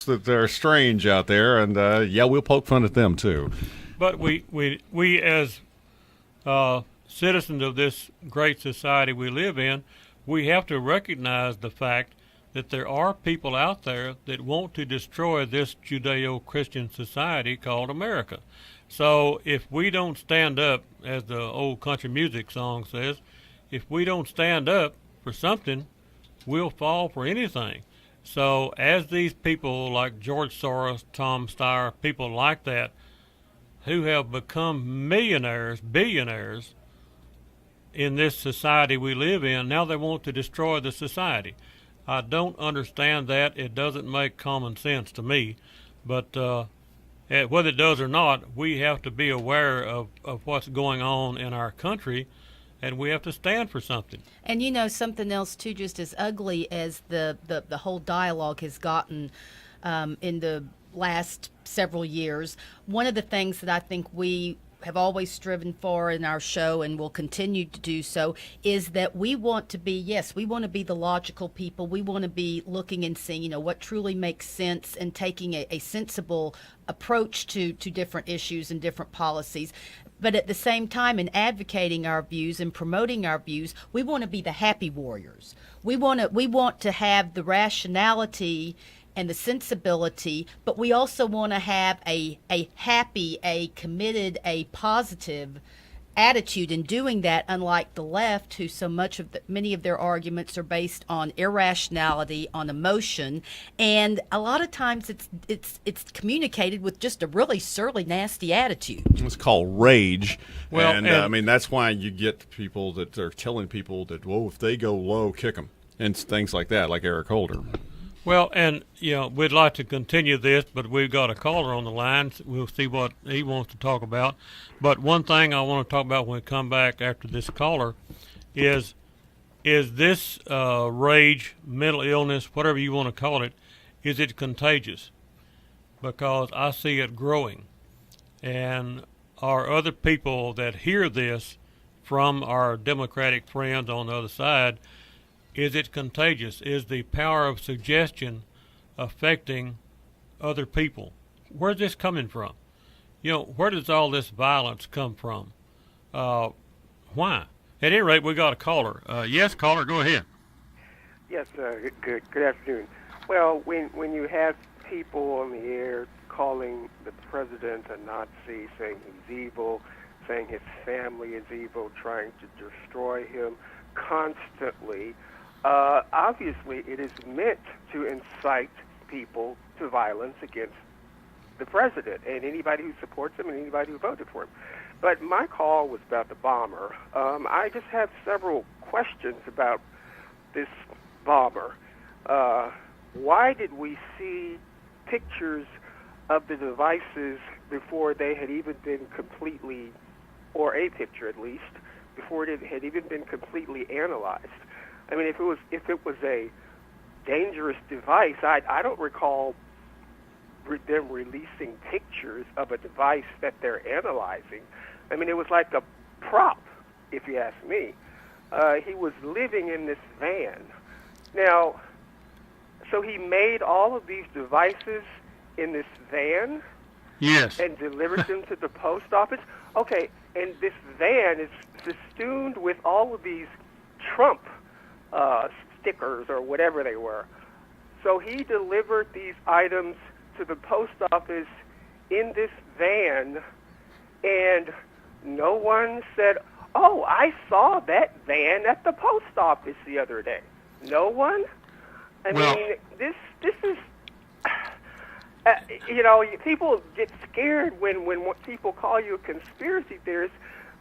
that are strange out there, and we'll poke fun at them too. But we as citizens of this great society we live in, we have to recognize the fact that there are people out there that want to destroy this Judeo-Christian society called America. So if we don't stand up, as the old country music song says, if we don't stand up for something, we'll fall for anything. So as these people like George Soros, Tom Steyer, people like that, who have become millionaires, billionaires in this society we live in, now they want to destroy the society. I don't understand that. It doesn't make common sense to me. But whether it does or not, we have to be aware of what's going on in our country, and we have to stand for something. And you know, something else too, just as ugly as the whole dialogue has gotten in the last several years, one of the things that I think we have always striven for in our show and will continue to do so is that we want to be the logical people. We want to be looking and seeing, you know, what truly makes sense and taking a sensible approach to different issues and different policies. But at the same time, in advocating our views and promoting our views, we want to be the happy warriors. We want to have the rationality and the sensibility, but we also want to have a happy, a committed, a positive attitude in doing that, unlike the left, who so much of many of their arguments are based on irrationality, on emotion, and a lot of times it's communicated with just a really surly, nasty attitude. It's called rage. Well, and I mean, that's why you get people that are telling people that, well, if they go low, kick them, and things like that, like Eric Holder. Well, and, you know, we'd like to continue this, but we've got a caller on the line. We'll see what he wants to talk about. But one thing I want to talk about when we come back after this caller is this rage, mental illness, whatever you want to call it, is it contagious? Because I see it growing. And are other people that hear this from our Democratic friends on the other side, is it contagious? Is the power of suggestion affecting other people? Where's this coming from? You know, where does all this violence come from? Why? At any rate, we got a caller. Yes, caller, go ahead. Yes, good afternoon. Well, when you have people on the air calling the president a Nazi, saying he's evil, saying his family is evil, trying to destroy him constantly, obviously it is meant to incite people to violence against the president and anybody who supports him and anybody who voted for him. But my call was about the bomber. I just have several questions about this bomber. Why did we see pictures of the devices before they had even been completely, or a picture at least, before it had even been completely analyzed? I mean, if it was a dangerous device, I don't recall them releasing pictures of a device that they're analyzing. I mean, it was like a prop, if you ask me. He was living in this van. Now, so he made all of these devices in this van? Yes. And delivered them to the post office? Okay, and this van is festooned with all of these Trump stickers or whatever they were. So he delivered these items to the post office in this van, and no one said, "Oh, I saw that van at the post office the other day." No one? I mean, this is, you know, people get scared when people call you a conspiracy theorist,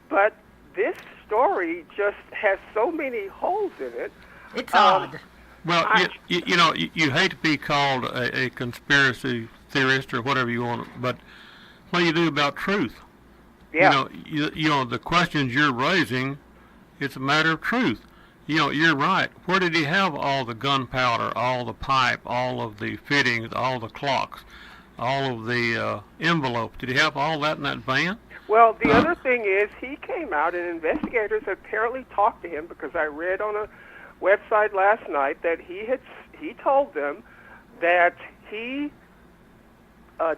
but this story just has so many holes in it. It's odd. Well, you know, you hate to be called a conspiracy theorist or whatever you want, but what do you do about truth? Yeah. You know, the questions you're raising, it's a matter of truth. You know, you're right. Where did he have all the gunpowder, all the pipe, all of the fittings, all the clocks, all of the envelopes? Did he have all that in that van? Well, the other thing is he came out and investigators apparently talked to him, because I read on a website last night that he told them that he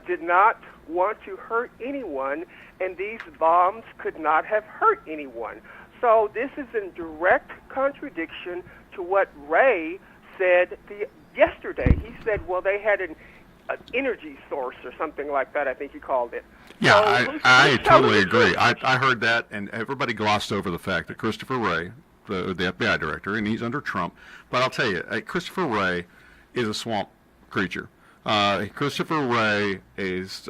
did not want to hurt anyone, and these bombs could not have hurt anyone. So this is in direct contradiction to what Ray said yesterday. He said, well, they had an energy source or something like that, I think he called it. Yeah, So I totally the truth? agree. I heard that, and everybody glossed over the fact that Christopher Wray, the FBI director, and he's under Trump. But I'll tell you, Christopher Wray is a swamp creature. Christopher Wray is.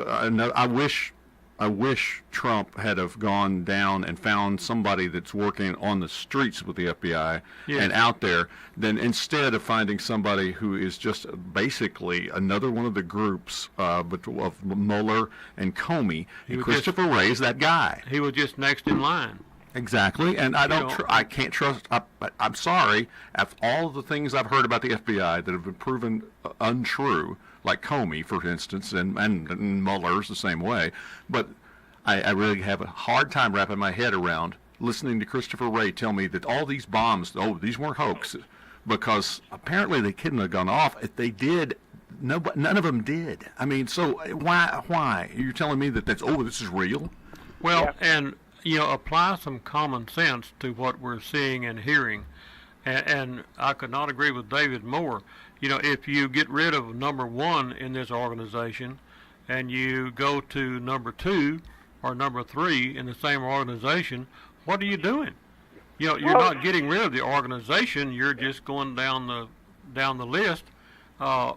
I wish Trump had have gone down and found somebody that's working on the streets with the FBI and out there, than instead of finding somebody who is just basically another one of the groups of Mueller and Comey. And Christopher Wray is that guy. He was just next in line. Exactly, and I don't. I can't trust. I'm sorry. After all of the things I've heard about the FBI that have been proven untrue, like Comey, for instance, and Mueller's the same way, but I really have a hard time wrapping my head around listening to Christopher Wray tell me that all these bombs, these weren't hoaxes, because apparently they couldn't have gone off. If they did, none of them did. I mean, so why? You're telling me that this is real? Well, and apply some common sense to what we're seeing and hearing. And I could not agree with David more. If you get rid of number one in this organization and you go to number two or number three in the same organization, what are you doing? You're not getting rid of the organization. You're just going down the list. Where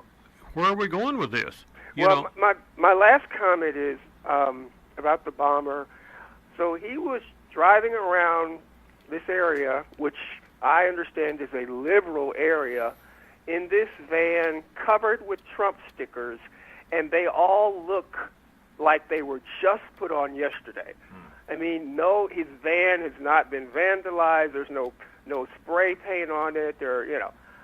are we going with this? My last comment is about the bomber. So he was driving around this area, which I understand is a liberal area, in this van covered with Trump stickers, and they all look like they were just put on yesterday. I mean, no, his van has not been vandalized. There's no spray paint on it.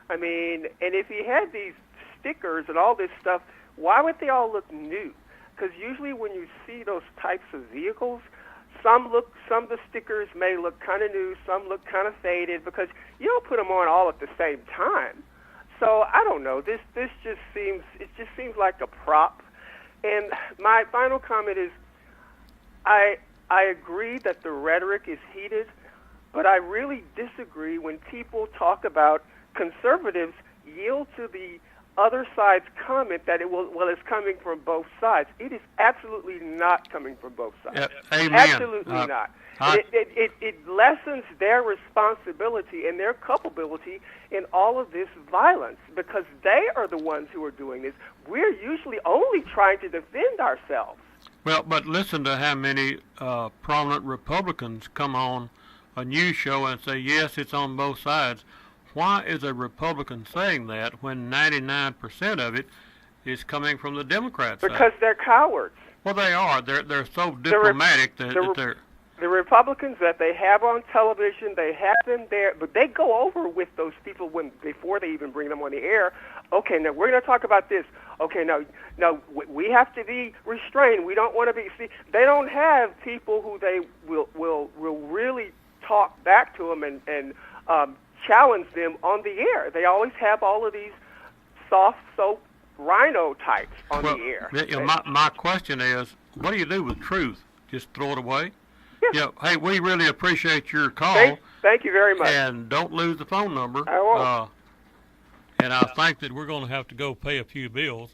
I mean, and if he had these stickers and all this stuff, why would they all look new? Because usually when you see those types of vehicles, some of the stickers may look kind of new, some look kind of faded, because you don't put them on all at the same time. So I don't know. This just seems like a prop. And my final comment is, I agree that the rhetoric is heated, but I really disagree when people talk about conservatives yield to the other side's comment that it's coming from both sides. It is absolutely not coming from both sides. Amen. Absolutely not. It lessens their responsibility and their culpability in all of this violence, because they are the ones who are doing this. We're usually only trying to defend ourselves. Well, but listen to how many prominent Republicans come on a news show and say, yes, it's on both sides. Why is a Republican saying that when 99% of it is coming from the Democrat side? Because they're cowards. Well, they are. They're so diplomatic that they're... The Republicans that they have on television, they have them there, but they go over with those people before they even bring them on the air. Okay, now we're going to talk about this. Okay, now we have to be restrained. We don't want to be. See, they don't have people who they will really talk back to them and challenge them on the air. They always have all of these soft soap rhino types on the air. My question is, what do you do with truth? Just throw it away? Yeah. Hey, we really appreciate your call. Thank you very much. And don't lose the phone number. I won't. And I think that we're going to have to go pay a few bills.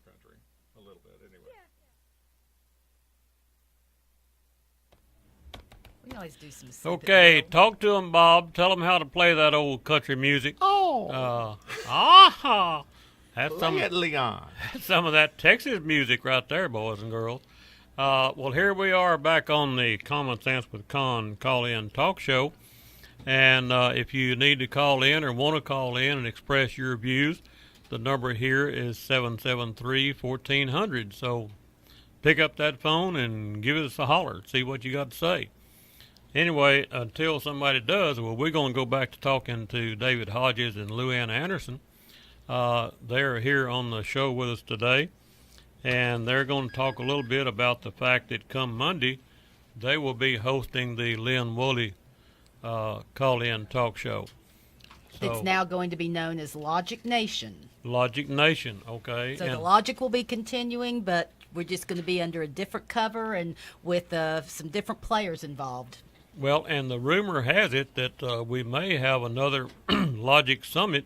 country a little bit, anyway. We always do some. Sleep at the Okay, Wheel. talk to him, Bob. Tell him how to play that old country music. Oh, That's play it, Leon. some of that Texas music right there, boys and girls. Well, here we are back on the Common Sense with Con call-in talk show. And if you need to call in or want to call in and express your views, the number here is 773-1400. So pick up that phone and give us a holler. See what you got to say. Anyway, until somebody does, well, we're going to go back to talking to David Hodges and Luann Anderson. They're here on the show with us today, and they're going to talk a little bit about the fact that come Monday, they will be hosting the Lynn Woolley call-in talk show. It's now going to be known as Logic Nation. Logic Nation, okay. So and the Logic will be continuing, but we're just going to be under a different cover and with some different players involved. Well, and the rumor has it that we may have another Logic Summit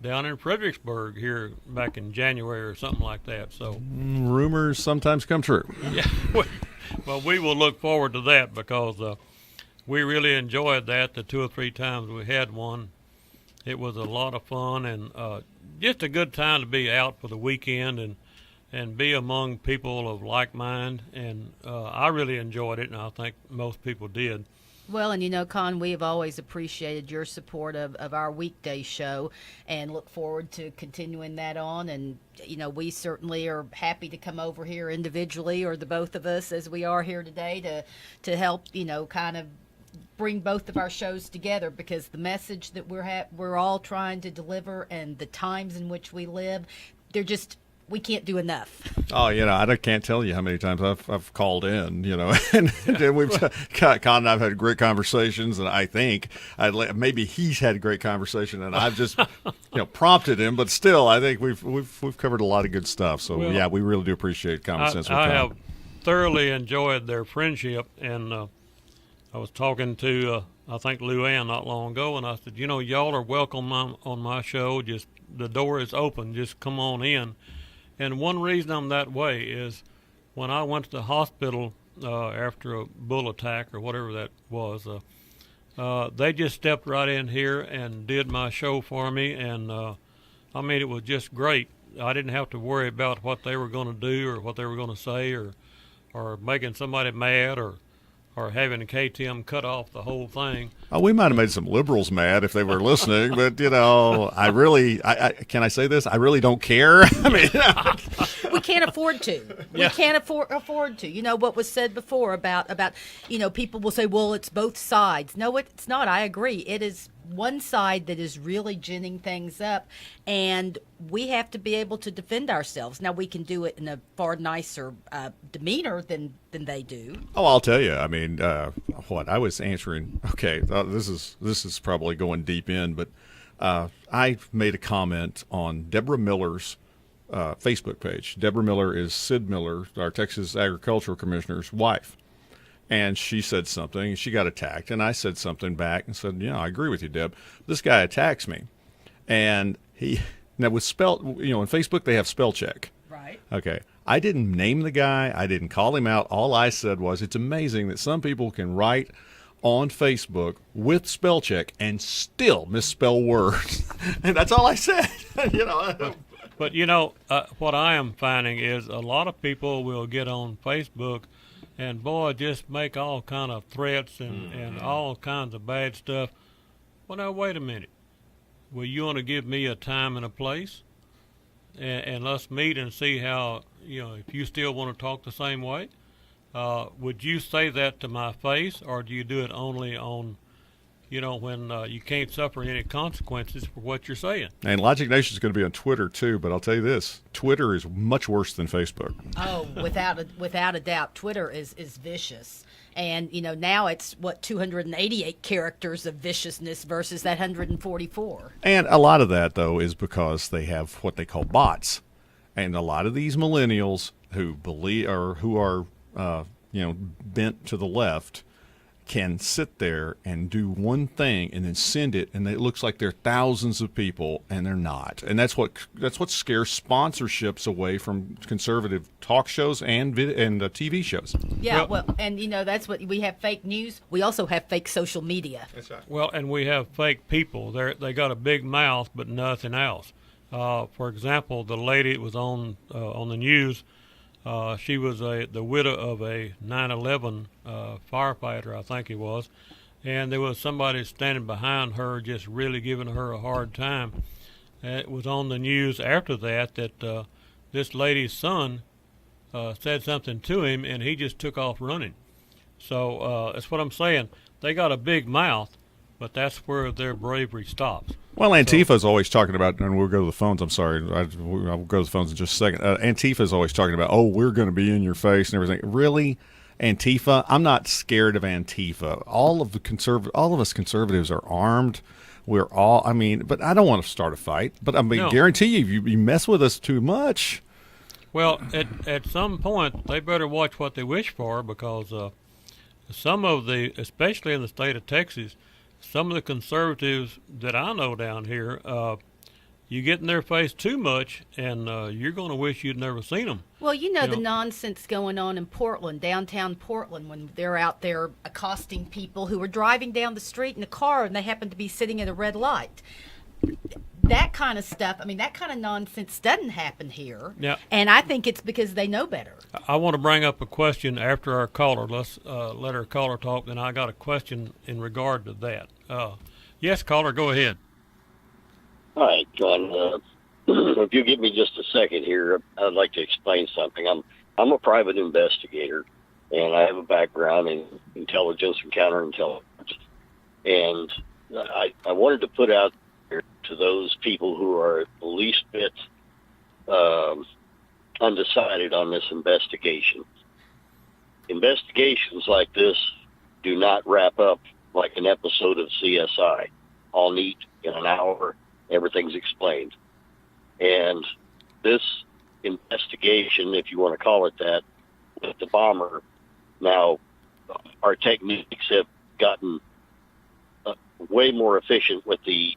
down in Fredericksburg here back in January or something like that. So, Rumors sometimes come true. yeah, well, we will look forward to that because we really enjoyed that the 2 or 3 times we had one. It was a lot of fun and just a good time to be out for the weekend and be among people of like mind. And I really enjoyed it, and I think most people did. Well, and you know, Con, we have always appreciated your support of our weekday show and look forward to continuing that on. And, you know, we certainly are happy to come over here individually or the both of us as we are here today to help, you know, kind of bring both of our shows together because the message that we're all trying to deliver and the times in which we live, we can't do enough. Oh, I can't tell you how many times I've called in, and Con and I've had great conversations, and I think maybe he's had a great conversation, and I've just prompted him, but still, I think we've covered a lot of good stuff. So Well, yeah, we really do appreciate Common Sense with I Con. have thoroughly enjoyed their friendship, and I was talking to I think Luann not long ago, and I said, y'all are welcome on my show. Just the door is open. Just come on in. And one reason I'm that way is when I went to the hospital after a bull attack or whatever that was, they just stepped right in here and did my show for me. And, it was just great. I didn't have to worry about what they were going to do or what they were going to say or making somebody mad or having a KTM cut off the whole thing. Oh, we might have made some liberals mad if they were listening, but I really, can I say this? I really don't care. We can't afford to. We can't afford to. You know what was said before about people will say, well, it's both sides. No, it's not. I agree. It is one side that is really ginning things up, and we have to be able to defend ourselves. Now, we can do it in a far nicer demeanor than they do. Oh, I'll tell you. What I was answering. Okay, this is probably going deep in, but I made a comment on Deborah Miller's Facebook page. Deborah Miller is Sid Miller, our Texas Agricultural Commissioner's wife. And she said something, she got attacked, and I said something back and said, I agree with you, Deb. This guy attacks me. And now with in Facebook they have spell check. Right. Okay. I didn't name the guy. I didn't call him out. All I said was it's amazing that some people can write on Facebook with spell check and still misspell words. And that's all I said. But what I am finding is a lot of people will get on Facebook and boy, just make all kind of threats and all kinds of bad stuff. Well, now wait a minute. Well, you want to give me a time and a place, and let's meet and see how if you still want to talk the same way. Would you say that to my face, or do you do it only on when you can't suffer any consequences for what you're saying? And Logic Nation is going to be on Twitter too, but I'll tell you this: Twitter is much worse than Facebook. Oh, without a doubt, Twitter is vicious, and now it's 288 characters of viciousness versus that 144. And a lot of that though is because they have what they call bots, and a lot of these millennials who believe or who are bent to the left. can sit there and do one thing and then send it, and it looks like they're thousands of people, and they're not. And that's what scares sponsorships away from conservative talk shows and TV shows. Yeah, well, and that's what we have: fake news. We also have fake social media. That's right. Well, and we have fake people. They got a big mouth, but nothing else. For example, the lady that was on the news, she was the widow of a 9/11 firefighter, I think he was, and there was somebody standing behind her, just really giving her a hard time. And it was on the news after that this lady's son said something to him, and he just took off running. So that's what I'm saying. They got a big mouth, but that's where their bravery stops. Well, Antifa's always talking about, and we'll go to the phones. I'm sorry, I'll go to the phones in just a second. Antifa's always talking about, we're going to be in your face and everything. Really, Antifa? I'm not scared of Antifa. All of us conservatives are armed. We're all. I mean, but I don't want to start a fight. But I mean, No. guarantee you, if you mess with us too much. Well, at some point, they better watch what they wish for, because some of especially in the state of Texas, some of the conservatives that I know down here, you get in their face too much, and you're going to wish you'd never seen them. Well, the nonsense going on in Portland, downtown Portland, when they're out there accosting people who are driving down the street in a car and they happen to be sitting at a red light. That kind of stuff, that kind of nonsense doesn't happen here. Yeah. And I think it's because they know better. I want to bring up a question after our caller. Let's let our caller talk, and I got a question in regard to that. Yes, caller, go ahead. All right, John. If you give me just a second here, I'd like to explain something. I'm a private investigator, and I have a background in intelligence and counterintelligence. And I wanted to put out there to those people who are the least bit undecided on this investigation. Investigations like this do not wrap up like an episode of CSI. All neat in an hour, everything's explained. And this investigation, if you want to call it that, with the bomber, now our techniques have gotten way more efficient with the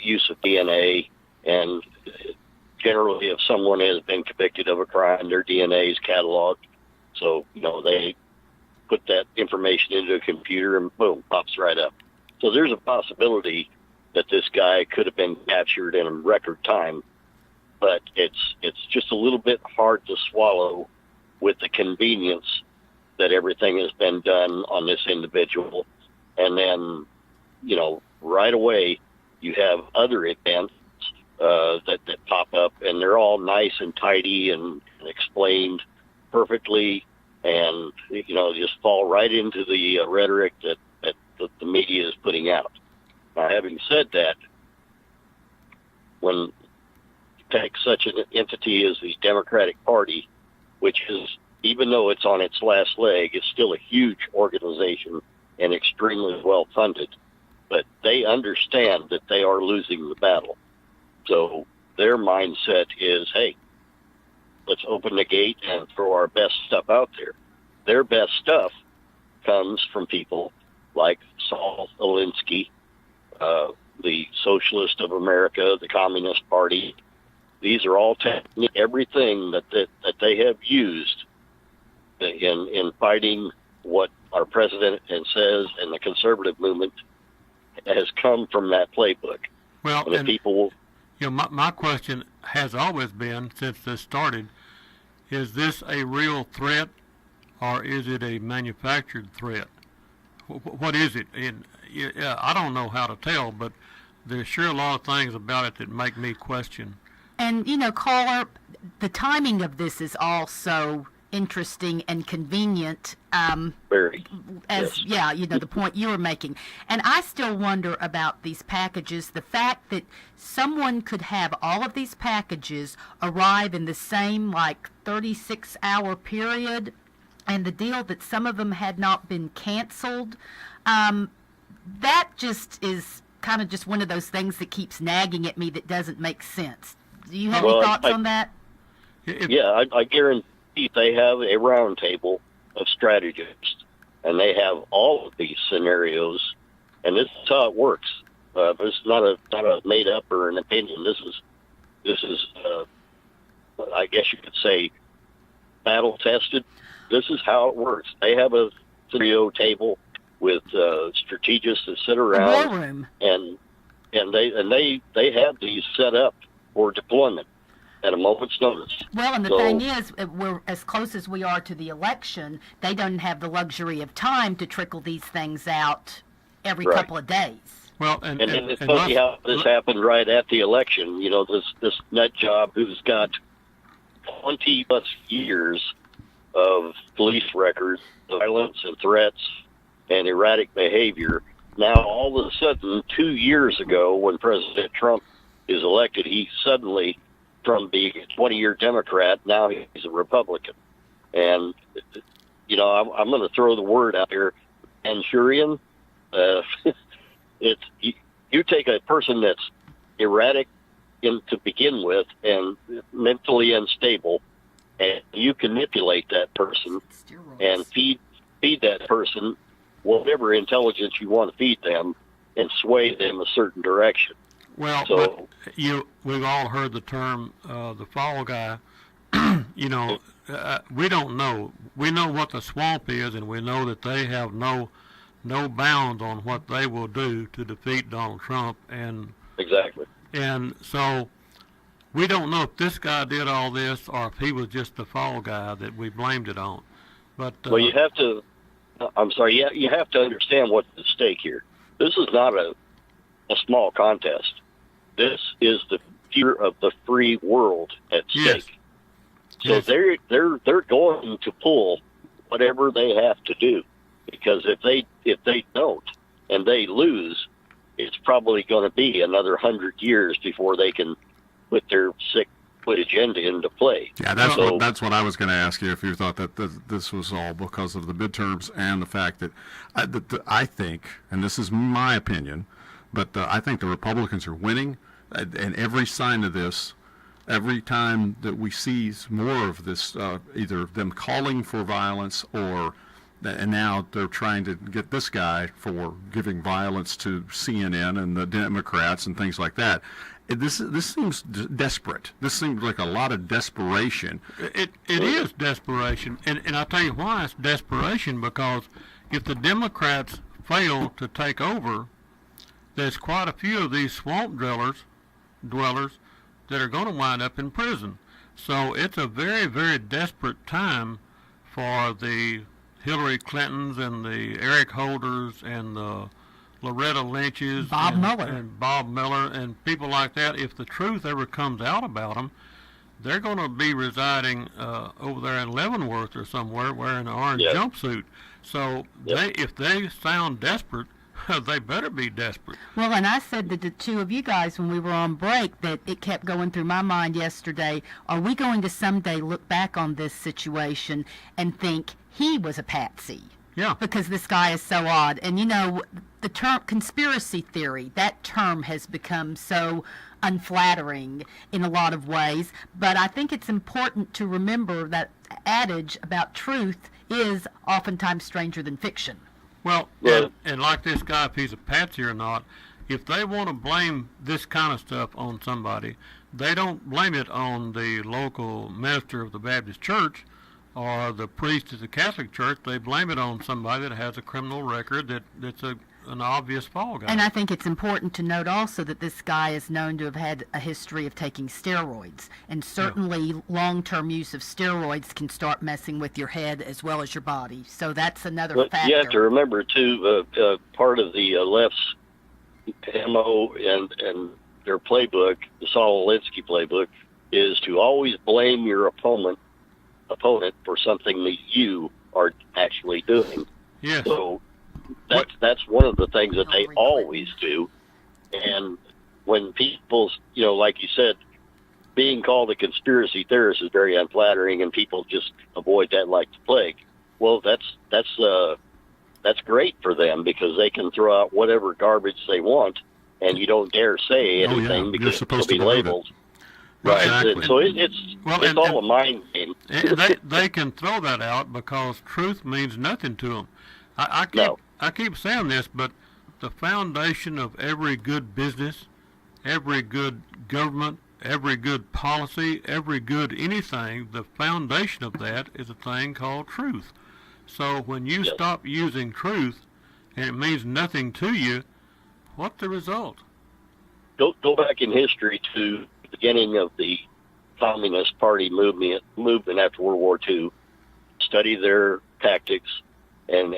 use of DNA, and generally if someone has been convicted of a crime, their DNA is cataloged. So, they put that information into a computer and boom, pops right up. So there's a possibility that this guy could have been captured in record time, but it's just a little bit hard to swallow with the convenience that everything has been done on this individual. And then, right away you have other events that pop up, and they're all nice and tidy and explained perfectly, and just fall right into the rhetoric that the media is putting out. Now, having said that, when you take such an entity as the Democratic Party, which is, even though it's on its last leg, it's still a huge organization and extremely well funded, but they understand that they are losing the battle. So their mindset is, hey, let's open the gate and throw our best stuff out there. Their best stuff comes from people like Saul Alinsky, the Socialist of America, the Communist Party. These are all everything that they have used in fighting what our president says, and the conservative movement has come from that playbook. Well, and people will, my question has always been, since this started, is this a real threat, or is it a manufactured threat? What is it? I don't know how to tell, but there's sure a lot of things about it that make me question. And, caller, the timing of this is also interesting and convenient. very, The point you were making. And I still wonder about these packages. The fact that someone could have all of these packages arrive in the same 36-hour period, and the deal that some of them had not been canceled, that just is kind of just one of those things that keeps nagging at me that doesn't make sense. Do you have any thoughts on that? I guarantee they have a round table of strategists, and they have all of these scenarios, and this is how it works. This is not a made up or an opinion. This is I guess you could say battle tested. This is how it works. They have a scenario table with strategists that sit around, war room. and they have these set up for deployment at a moment's notice. Well, and the So- thing is, we're as close as we are to the election. They don't have the luxury of time to trickle these things out every Right. couple of days. Well, And it's funny how this happened right at the election. You know, this nut job who's got 20+ years of police records, violence and threats and erratic behavior. Now, all of a sudden, 2 years ago, when President Trump is elected, he suddenly, from being a 20-year Democrat, now he's a Republican. And, you know, I'm going to throw the word out here, Manchurian. You take a person that's erratic to begin with and mentally unstable, and you can manipulate that person and feed that person whatever intelligence you want to feed them and sway them a certain direction. well, So- but we've all heard the term the fall guy. You know, we don't know. We know what the swamp is, and we know that they have no bounds on what they will do to defeat Donald Trump, and Exactly. so we don't know if this guy did all this or if he was just the fall guy that we blamed it on. But Well, you have to. I'm sorry. You have to understand what's at stake here. This is not a small contest. This is the future of the free world at Yes. stake. So Yes. they're going to pull whatever they have to do, because if they don't and they lose, it's probably going to be another 100 years before they can put their sick-foot agenda into play. Yeah, that's what I was going to ask you, if you thought that this was all because of the midterms and the fact that I think, and this is my opinion, but I think the Republicans are winning, and every sign of this, every time that we see more of this, either them calling for violence and now they're trying to get this guy for giving violence to CNN and the Democrats and things like that. This seems desperate. This seems like a lot of desperation. It is desperation, and I'll tell you why it's desperation, because if the Democrats fail to take over, there's quite a few of these swamp dwellers that are going to wind up in prison. So it's a very, very desperate time for the Hillary Clintons and the Eric Holders and the Loretta Lynch's Bob Mueller. and Bob Miller and people like that. If the truth ever comes out about them, they're going to be residing over there in Leavenworth or somewhere wearing an orange Yes. jumpsuit. So if they sound desperate, they better be desperate. Well, and I said to the two of you guys when we were on break that it kept going through my mind yesterday, are we going to someday look back on this situation and think he was a patsy? Yeah. Because this guy is so odd. And, you know, the term conspiracy theory, that term has become so unflattering in a lot of ways. But I think it's important to remember that adage about truth is oftentimes stranger than fiction. Well, Right. and like this guy, if he's a patsy or not, if they want to blame this kind of stuff on somebody, they don't blame it on the local minister of the Baptist church or the priest of the Catholic church. They blame it on somebody that has a criminal record that's an obvious fall guy. And I think it's important to note also that this guy is known to have had a history of taking steroids. And certainly long-term use of steroids can start messing with your head as well as your body. So that's another But factor. you have to remember, too, part of the left's MO and their playbook, the Saul Alinsky playbook, is to always blame your opponent for something that you are actually doing. Yes. So that's one of the things that they always do. And when people, you know, like you said, being called a conspiracy theorist is very unflattering, and people just avoid that like the plague. Well, that's great for them, because they can throw out whatever garbage they want, and you don't dare say Oh, yeah. anything You're because supposed it'll to be believe it. labeled. Right. Exactly. So it's Well, all and- a mind game. They can throw that out because truth means nothing to them. No. I keep saying this, but the foundation of every good business, every good government, every good policy, every good anything, the foundation of that is a thing called truth. So when you Yes. stop using truth and it means nothing to you, what's the result? Go back in history to the beginning of the Communist Party movement after World War II. Study their tactics and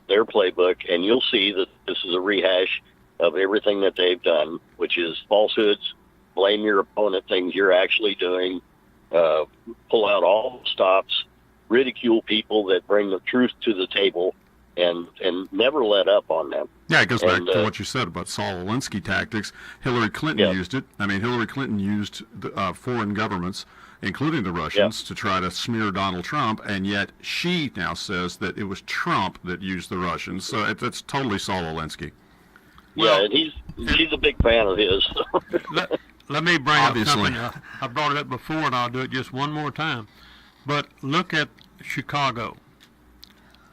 their playbook, and you'll see that this is a rehash of everything that they've done, which is falsehoods, blame your opponent, things you're actually doing, pull out all the stops, ridicule people that bring the truth to the table, and never let up on them. Yeah, it goes back And, to what you said about Saul Alinsky tactics. Hillary Clinton Yeah. used it. I mean, Hillary Clinton used foreign governments, including the Russians, to try to smear Donald Trump, and yet she now says that it was Trump that used the Russians. So that's totally Saul Alinsky. Yeah, and she's a big fan of his. Let me bring Obviously. up something. I brought it up before, and I'll do it just one more time. But look at Chicago.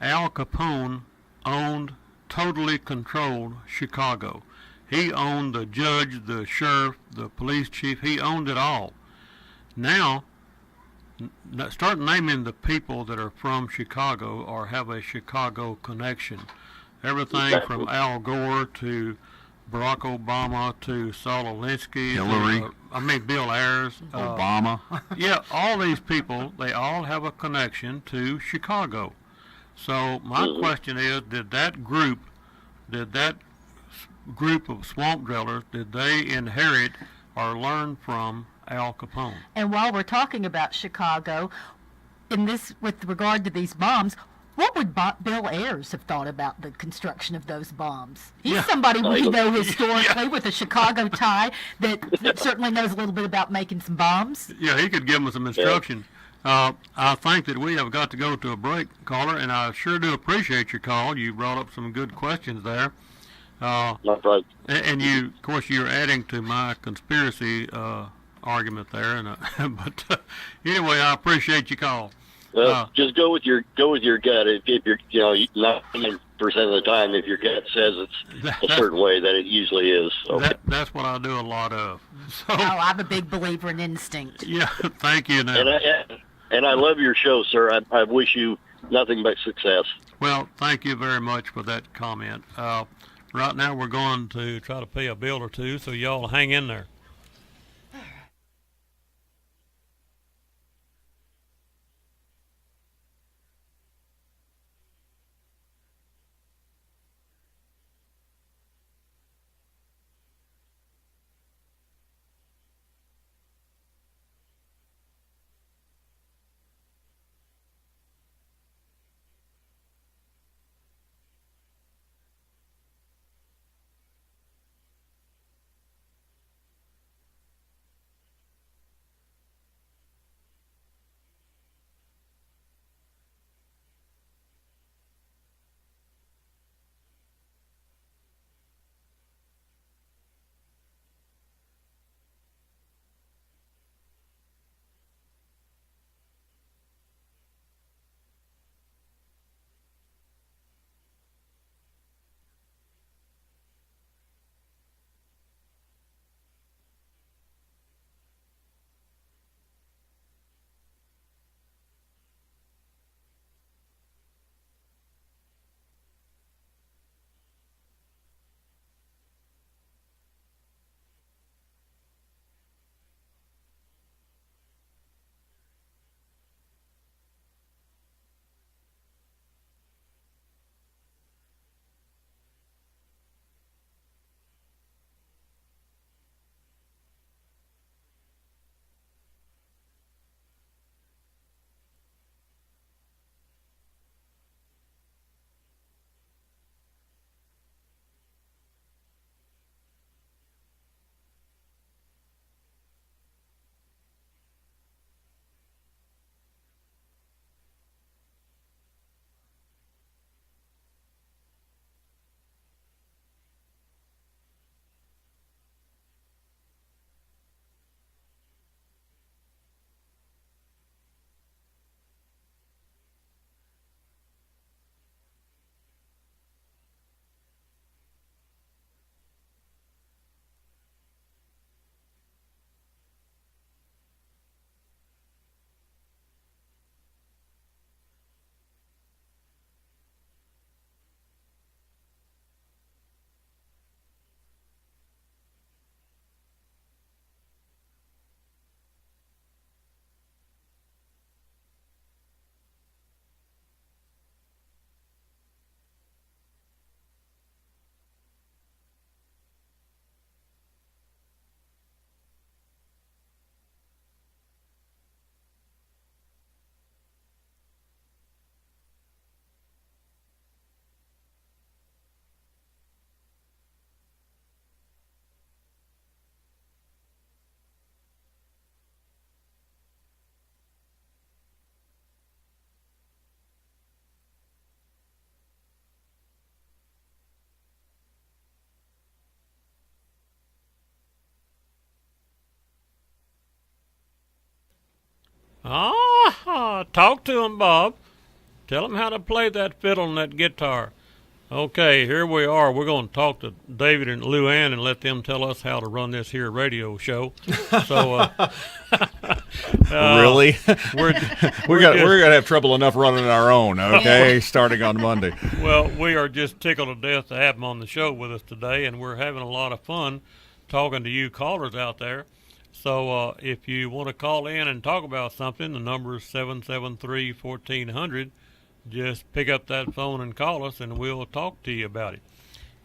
Al Capone owned, totally controlled Chicago. He owned the judge, the sheriff, the police chief. He owned it all. Now, start naming the people that are from Chicago or have a Chicago connection. Everything Exactly. from Al Gore to Barack Obama to Saul Alinsky. Hillary. Bill Ayers. Obama. Yeah, all these people, they all have a connection to Chicago. So my question is, did that group of swamp dwellers, did they inherit or learn from Al Capone? And while we're talking about Chicago, with regard to these bombs, what would Bill Ayers have thought about the construction of those bombs? He's Yeah. somebody we know historically with a Chicago tie that certainly knows a little bit about making some bombs. Yeah, he could give them some instruction. I think that we have got to go to a break, caller, and I sure do appreciate your call. You brought up some good questions there. Not right. And you, of course, you're adding to my conspiracy argument there. And anyway, I appreciate your call. Just go with your gut. If you're 99% of the time, if your gut says it's a certain way, that it usually is. So. That's what I do a lot of. So Oh, I'm a big believer in instinct. yeah, thank you. Now, And I love your show, sir. I wish you nothing but success. well, thank you very much for that comment. Right now, we're going to try to pay a bill or two, so y'all hang in there. Talk to him, Bob. Tell him how to play that fiddle and that guitar. Okay, here we are. We're going to talk to David and Luann and let them tell us how to run this here radio show. So, Really? we're we're gonna have trouble enough running our own. Okay, starting on Monday. Well, we are just tickled to death to have him on the show with us today, and we're having a lot of fun talking to you callers out there. So if you want to call in and talk about something, the number is 773-1400. Just pick up that phone and call us, and we'll talk to you about it.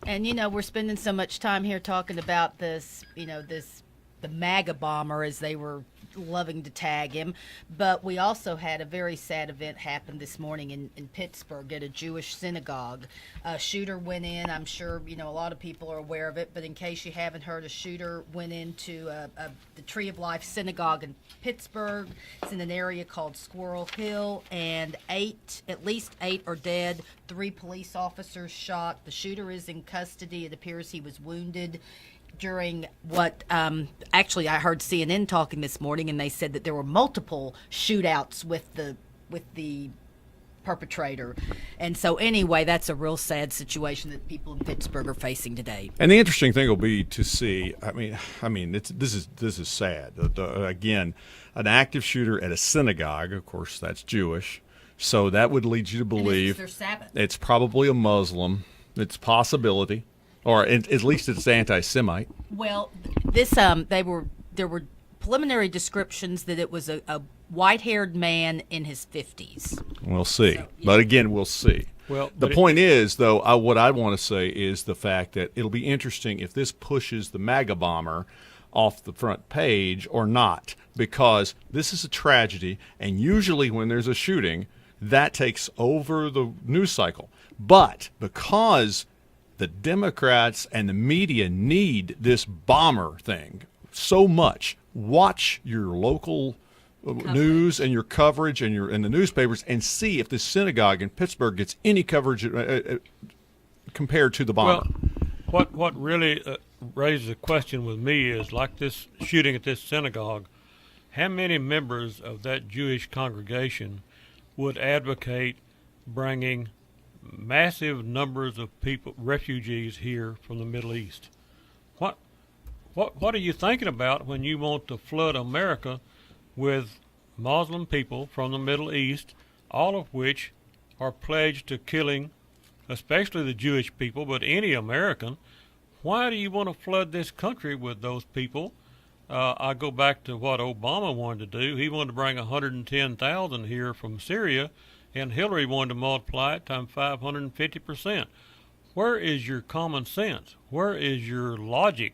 And we're spending so much time here talking about this, the MAGA bomber, as they were loving to tag him. But we also had a very sad event happen this morning in Pittsburgh at a Jewish synagogue. A shooter went in. I'm sure, a lot of people are aware of it, but in case you haven't heard, a shooter went into the Tree of Life Synagogue in Pittsburgh. It's in an area called Squirrel Hill, and at least eight are dead. 3 police officers shot. The shooter is in custody. It appears he was wounded during what actually I heard CNN talking this morning, and they said that there were multiple shootouts with the perpetrator. And so anyway, that's a real sad situation that people in Pittsburgh are facing today. And the interesting thing will be to see. I mean, this is sad. Again, an active shooter at a synagogue. Of course, that's Jewish, so that would lead you to believe their Sabbath. It's probably a Muslim. It's a possibility. Or at least it's anti-Semite. Well, this there were preliminary descriptions that it was a white-haired man in his 50s. We'll see. So, yeah. But again, we'll see. Well, the point is, though, what I want to say is the fact that it'll be interesting if this pushes the MAGA bomber off the front page or not, because this is a tragedy, and usually when there's a shooting, that takes over the news cycle. But because the Democrats and the media need this bomber thing so much, watch your local news and your coverage and the newspapers, and see if this synagogue in Pittsburgh gets any coverage compared to the bomber. Well, what really raises a question with me is, like this shooting at this synagogue, how many members of that Jewish congregation would advocate bringing massive numbers of people, refugees here from the Middle East? What are you thinking about when you want to flood America with Muslim people from the Middle East, all of which are pledged to killing, especially the Jewish people, but any American? Why do you want to flood this country with those people? I go back to what Obama wanted to do. He wanted to bring 110,000 here from Syria, and Hillary wanted to multiply it times 550%. Where is your common sense? Where is your logic?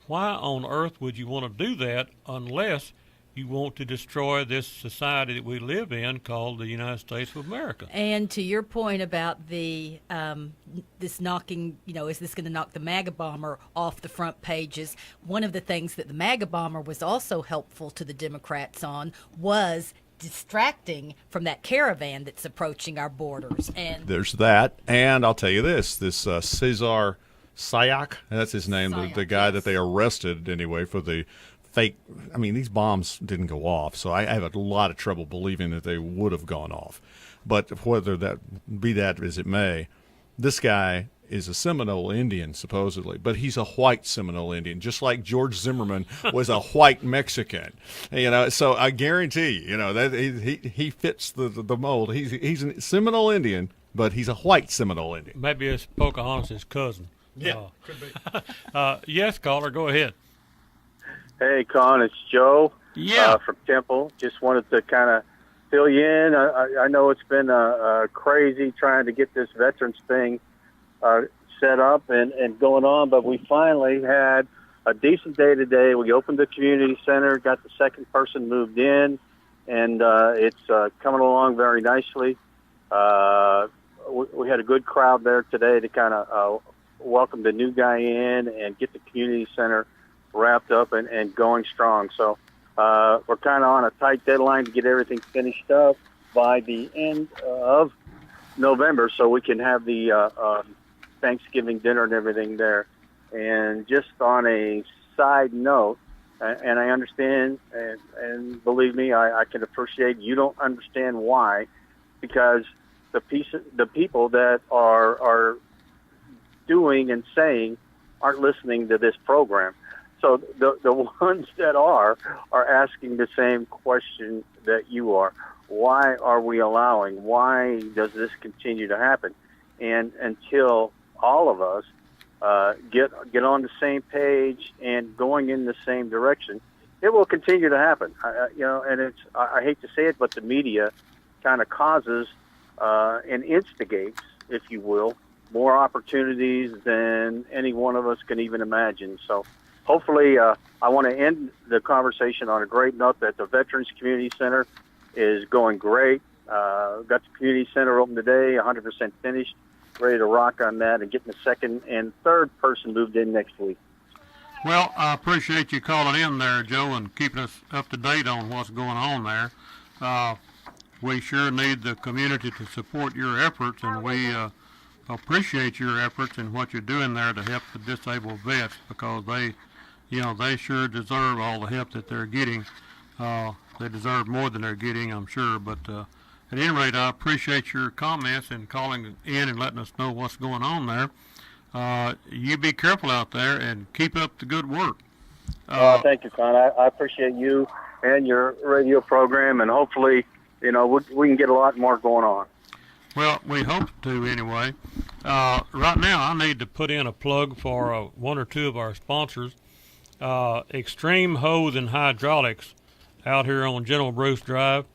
Why on earth would you want to do that unless you want to destroy this society that we live in called the United States of America? And to your point about the this knocking, is this going to knock the MAGA bomber off the front pages? One of the things that the MAGA bomber was also helpful to the Democrats on was distracting from that caravan that's approaching our borders. And there's that. And I'll tell you this Cesar Sayak, that's his name, the guy yes. that they arrested anyway for the fake. I mean, these bombs didn't go off, so I have a lot of trouble believing that they would have gone off. But whether that be that as it may, this guy is a Seminole Indian, supposedly, but he's a white Seminole Indian, just like George Zimmerman was a white Mexican. So I guarantee you, that he fits the mold. He's a Seminole Indian, but he's a white Seminole Indian. Maybe it's Pocahontas' cousin. Yeah, could be. Yes, caller, go ahead. Hey, Con, it's Joe. Yeah. From Temple. Just wanted to kind of fill you in. I know it's been crazy trying to get this veterans thing set up and going on, but we finally had a decent day today. We opened the community center, got the second person moved in, and it's coming along very nicely. We had a good crowd there today to kind of welcome the new guy in and get the community center wrapped up and going strong. So we're kind of on a tight deadline to get everything finished up by the end of November so we can have the Thanksgiving dinner and everything there. And just on a side note, and I understand, and believe me, I can appreciate you don't understand why, because the people that are doing and saying aren't listening to this program. So the ones that are asking the same question that you are. Why are we allowing? Why does this continue to happen? And until all of us get on the same page and going in the same direction, it will continue to happen. And I hate to say it, but the media kind of causes and instigates, if you will, more opportunities than any one of us can even imagine. So hopefully, I want to end the conversation on a great note that the Veterans Community Center is going great. Got the community center open today, 100% finished, ready to rock on that, and getting the second and third person moved in next week. Well, I appreciate you calling in there, Joe, and keeping us up to date on what's going on there. We sure need the community to support your efforts, and we appreciate your efforts and what you're doing there to help the disabled vets, because they sure deserve all the help that they're getting. They deserve more than they're getting, I'm sure. But at any rate, I appreciate your comments and calling in and letting us know what's going on there. You be careful out there and keep up the good work. Thank you, Con. I appreciate you and your radio program, and hopefully, we can get a lot more going on. Well, we hope to anyway. Right now, I need to put in a plug for one or two of our sponsors. Extreme Hose and Hydraulics out here on General Bruce Drive.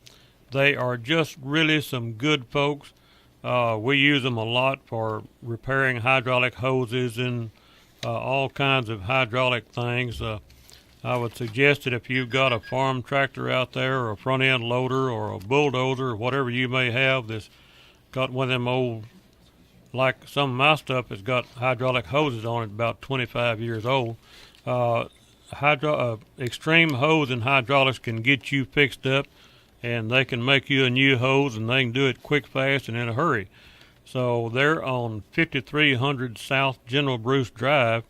They are just really some good folks. We use them a lot for repairing hydraulic hoses and all kinds of hydraulic things. I would suggest that if you've got a farm tractor out there, or a front end loader, or a bulldozer, or whatever you may have that's got one of them old, like some of my stuff has got hydraulic hoses on it, about 25 years old. Extreme Hose and Hydraulics can get you fixed up, and they can make you a new hose, and they can do it quick, fast, and in a hurry. So they're on 5300 South General Bruce Drive.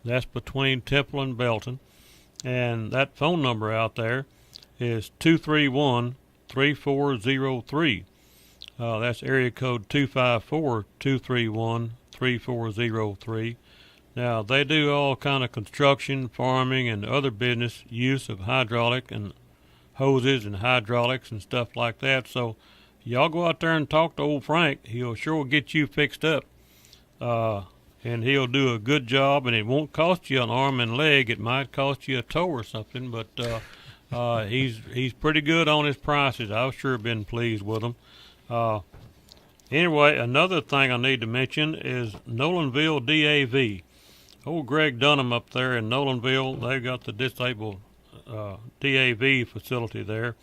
That's between Temple and Belton. And that phone number out there is 231-3403. That's area code 254-231-3403. Now, they do all kind of construction, farming, and other business use of hydraulic and hoses and hydraulics and stuff like that. So y'all go out there and talk to old Frank. He'll sure get you fixed up. And he'll do a good job, and it won't cost you an arm and leg. It might cost you a toe or something, but he's pretty good on his prices. I've sure been pleased with him. Anyway, another thing I need to mention is Nolanville DAV. Old Greg Dunham up there in Nolanville, they've got the disabled DAV facility there,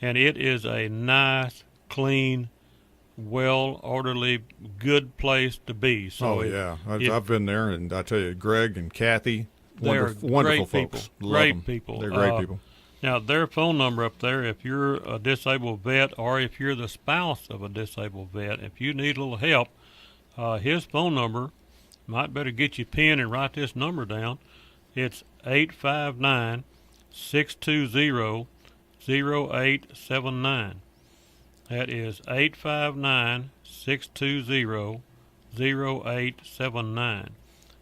and it is a nice, clean, well, orderly, good place to be. So I've been there, and I tell you, Greg and Kathy, they're wonderful great folks. people. Love Great them. people. They're great people. Now, their phone number up there, if you're a disabled vet, or if you're the spouse of a disabled vet, if you need a little help, his phone number, might better get your pen and write this number down. It's 859-620-0879. That is 859-620-0879.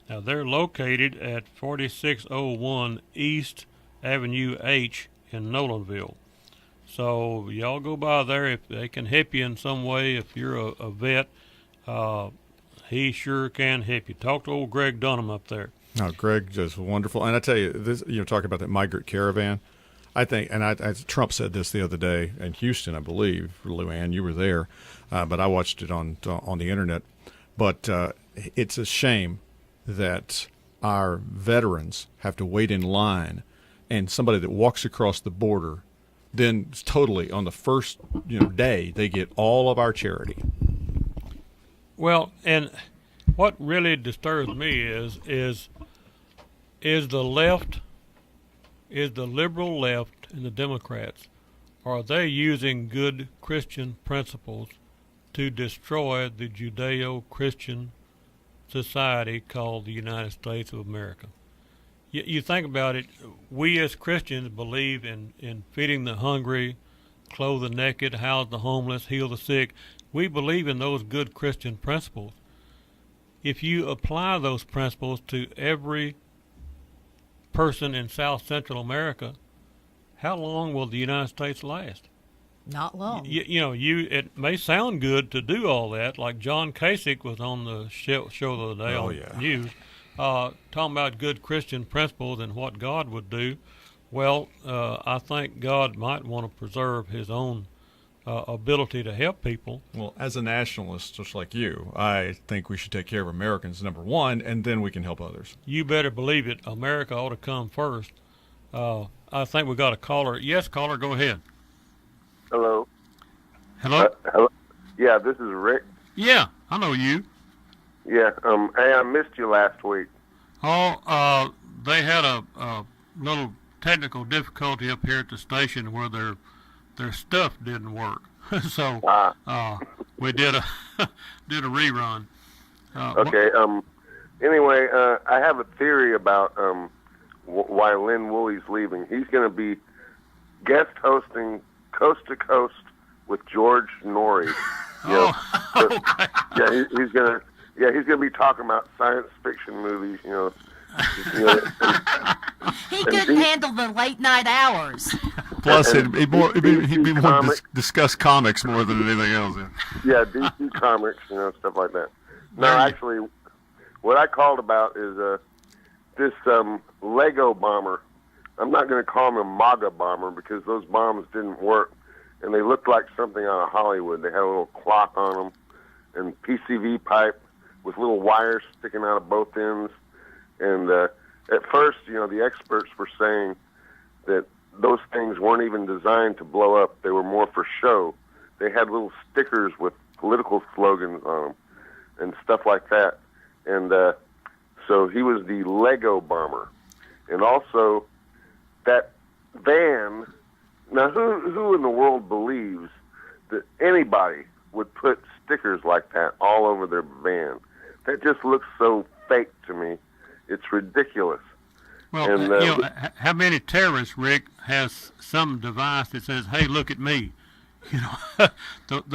Now, they're located at 4601 East Avenue H in Nolanville. So y'all go by there if they can help you in some way. If you're a vet, he sure can help you. Talk to old Greg Dunham up there. No, Greg just wonderful. And I tell you, this, talking about that migrant caravan, I think, and Trump said this the other day in Houston, I believe. Luann, you were there, but I watched it on the internet. But it's a shame that our veterans have to wait in line, and somebody that walks across the border, then totally on the first day they get all of our charity. Well, and what really disturbs me is the left, is the liberal left and the Democrats, are they using good Christian principles to destroy the Judeo-Christian society called the United States of America? You think about it. We as Christians believe in feeding the hungry, clothe the naked, house the homeless, heal the sick. We believe in those good Christian principles. If you apply those principles to every person in South Central America, how long will the United States last? Not long. It may sound good to do all that, like John Kasich was on the show the other day on news, talking about good Christian principles and what God would do. Well, I think God might want to preserve his own ability to help people. Well, as a nationalist, just like you, I think we should take care of Americans, number one, and then we can help others. You better believe it. America ought to come first. I think we got a caller. Yes, caller, go ahead. Hello. Hello? Hello. Yeah, this is Rick. Yeah, I know you. Yeah. Hey, I missed you last week. Oh, they had a little technical difficulty up here at the station where their stuff didn't work. So we did a rerun. Okay. Anyway, I have a theory about why Lynn Woolley's leaving. He's going to be guest hosting Coast to Coast with George Norrie. Okay. Yeah, he's gonna be talking about science fiction movies. He couldn't handle the late night hours. Plus, And he'd be more comics. discuss comics more than anything else. Yeah, DC Comics, stuff like that. No, actually, what I called about is this Lego bomber. I'm not going to call him a MAGA bomber because those bombs didn't work, and they looked like something out of Hollywood. They had a little cloth on them and PCV pipe with little wires sticking out of both ends. And at first, the experts were saying that those things weren't even designed to blow up. They were more for show. They had little stickers with political slogans on them and stuff like that. And so he was the Lego bomber. And also, that van, now who in the world believes that anybody would put stickers like that all over their van? That just looks so fake to me. It's ridiculous. Well, And, how many terrorists, Rick, has some device that says, "Hey, look at me"? The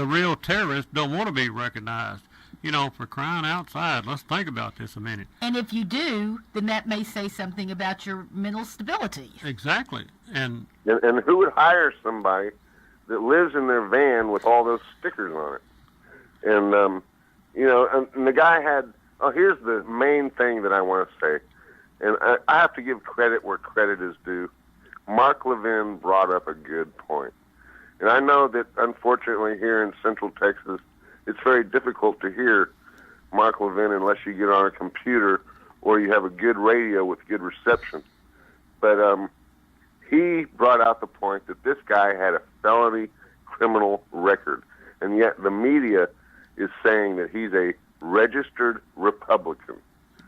real terrorists don't want to be recognized. For crying outside, let's think about this a minute. And if you do, then that may say something about your mental stability. Exactly. And who would hire somebody that lives in their van with all those stickers on it? And, and the guy had, here's the main thing that I want to say. And I have to give credit where credit is due. Mark Levin brought up a good point. And I know that, unfortunately, here in Central Texas, it's very difficult to hear Mark Levin unless you get on a computer or you have a good radio with good reception. But he brought out the point that this guy had a felony criminal record, and yet the media is saying that he's a registered Republican.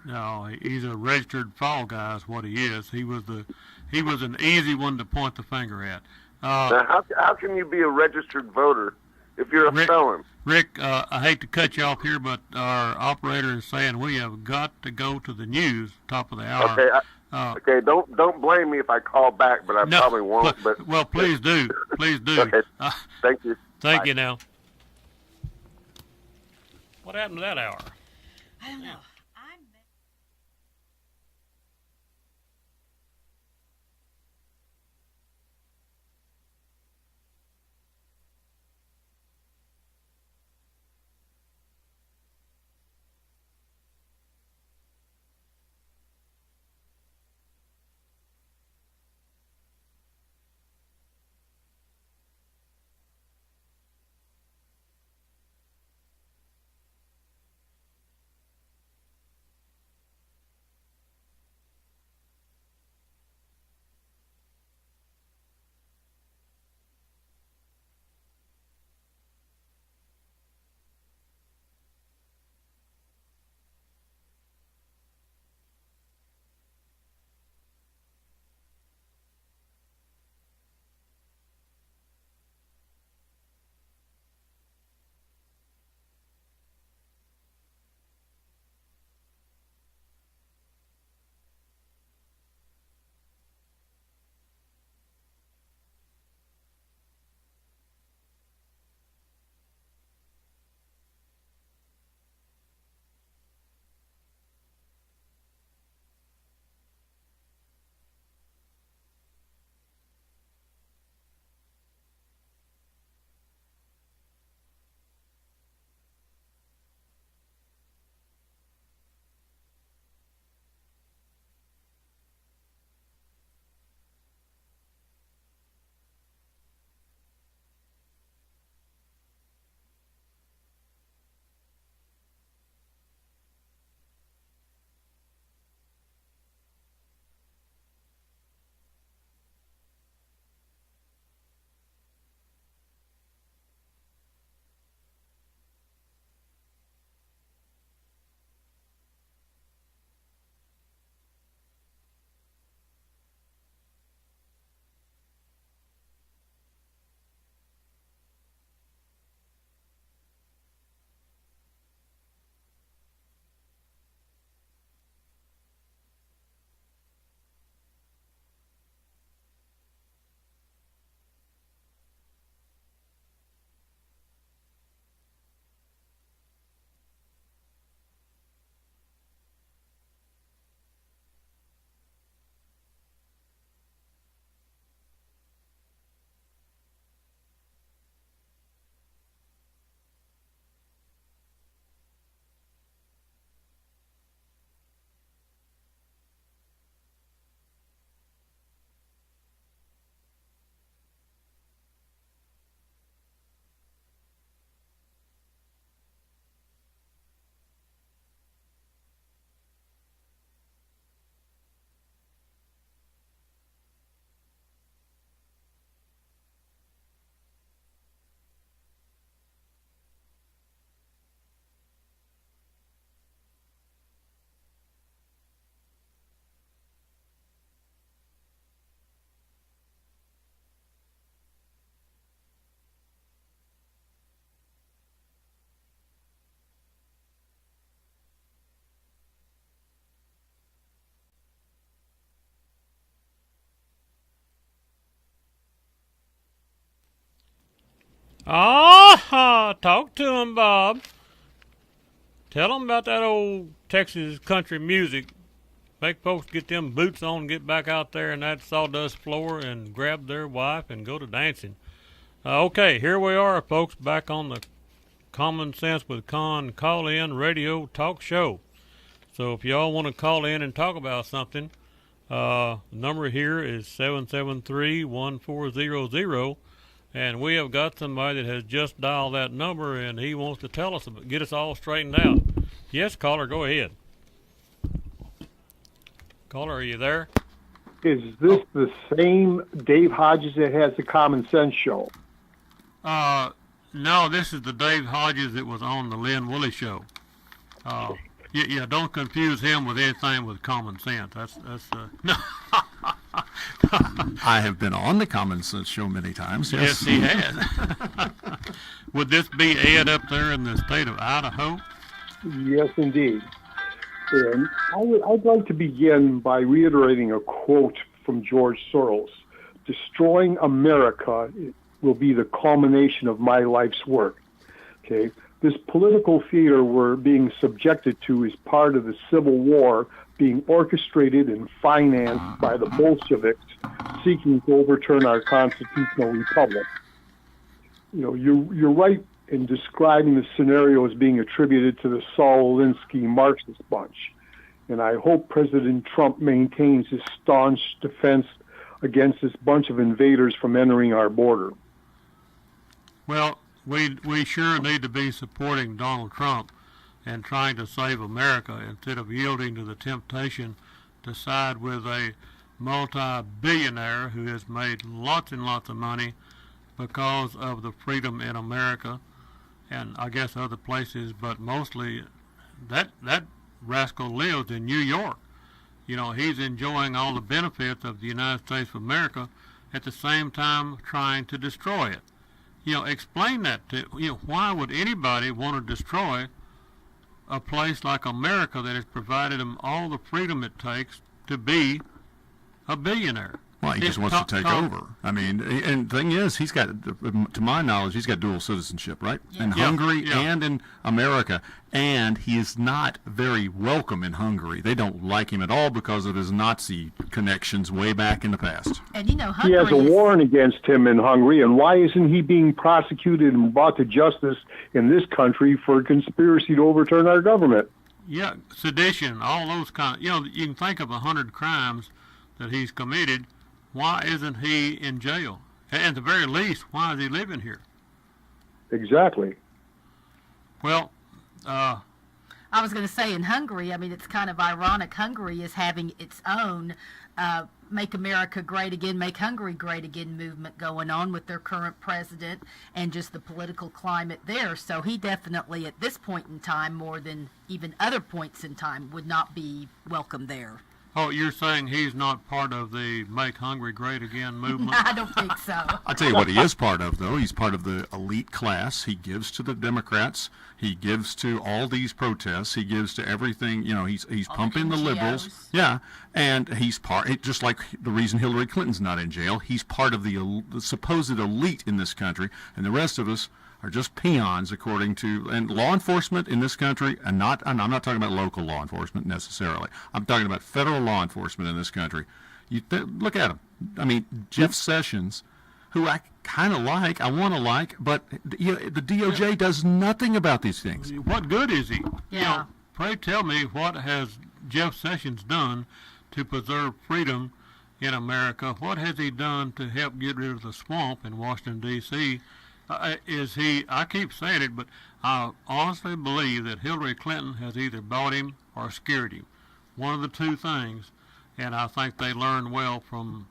no, he's a registered fall guy is what he is. He was an easy one to point the finger at. Now, how can you be a registered voter if you're a felon? Rick, I hate to cut you off here, but our operator is saying we have got to go to the news, top of the hour. Okay, okay. Don't blame me if I call back, but I No, probably won't. But well, please do. Please do. Okay. Thank you. Thank Bye. you now. What happened to that hour? I don't know. Talk to him, Bob. Tell him about that old Texas country music. Make folks get them boots on, get back out there in that sawdust floor and grab their wife and go to dancing. Okay, here we are, folks, back on the Common Sense with Con call-in radio talk show. So if y'all want to call in and talk about something, the number here is 773-1400, and we have got somebody that has just dialed that number, and he wants to tell us, get us all straightened out. Yes, caller, go ahead. Caller, are you there? Is this the same Dave Hodges that has the Common Sense show? No, this is the Dave Hodges that was on the Lynn Woolley show. Yeah, don't confuse him with anything with Common Sense. That's no. I have been on the Common Sense show many times. Yes, he has. Would this be Ed up there in the state of Idaho? Yes, indeed. And I'd like to begin by reiterating a quote from George Soros. Destroying America will be the culmination of my life's work. Okay? This political theater we're being subjected to is part of the Civil War being orchestrated and financed by the Bolsheviks seeking to overturn our constitutional republic. You know, you're right in describing the scenario as being attributed to the Saul Alinsky Marxist bunch. And I hope President Trump maintains his staunch defense against this bunch of invaders from entering our border. Well, we sure need to be supporting Donald Trump and trying to save America instead of yielding to the temptation to side with a multi-billionaire who has made lots and lots of money because of the freedom in America and I guess other places, but mostly that rascal lives in New York. You know, he's enjoying all the benefits of the United States of America at the same time trying to destroy it. You know, explain that to, why would anybody want to destroy a place like America that has provided them all the freedom it takes to be a billionaire? Well, he just wants to take over. I mean, and the thing is, he's got, to my knowledge, he's got dual citizenship, right? Yeah. In Hungary and in America. And he is not very welcome in Hungary. They don't like him at all because of his Nazi connections way back in the past. And Hungary he has a warrant against him in Hungary, and why isn't he being prosecuted and brought to justice in this country for conspiracy to overturn our government? Yeah, sedition, all those kind of, you can think of 100 crimes that he's committed. Why isn't he in jail? At the very least, why is he living here? Exactly. Well, I was going to say in Hungary, I mean, it's kind of ironic. Hungary is having its own Make America Great Again, Make Hungary Great Again movement going on with their current president and just the political climate there. So he definitely, at this point in time, more than even other points in time, would not be welcome there. Oh, you're saying he's not part of the Make Hungary Great Again movement? I don't think so. I'll tell you what he is part of, though. He's part of the elite class. He gives to the Democrats. He gives to all these protests. He gives to everything. He's pumping the liberals. Yeah, and he's just like the reason Hillary Clinton's not in jail. He's part of the supposed elite in this country, and the rest of us are just peons, according to and law enforcement in this country, and I'm not talking about local law enforcement necessarily. I'm talking about federal law enforcement in this country. Look at him. I mean, Jeff Sessions, who I kind of like, I want to like, but the DOJ does nothing about these things. What good is he? Yeah. Pray tell me, what has Jeff Sessions done to preserve freedom in America? What has he done to help get rid of the swamp in Washington, D.C.? I keep saying it, but I honestly believe that Hillary Clinton has either bought him or scared him. One of the two things, and I think they learned well from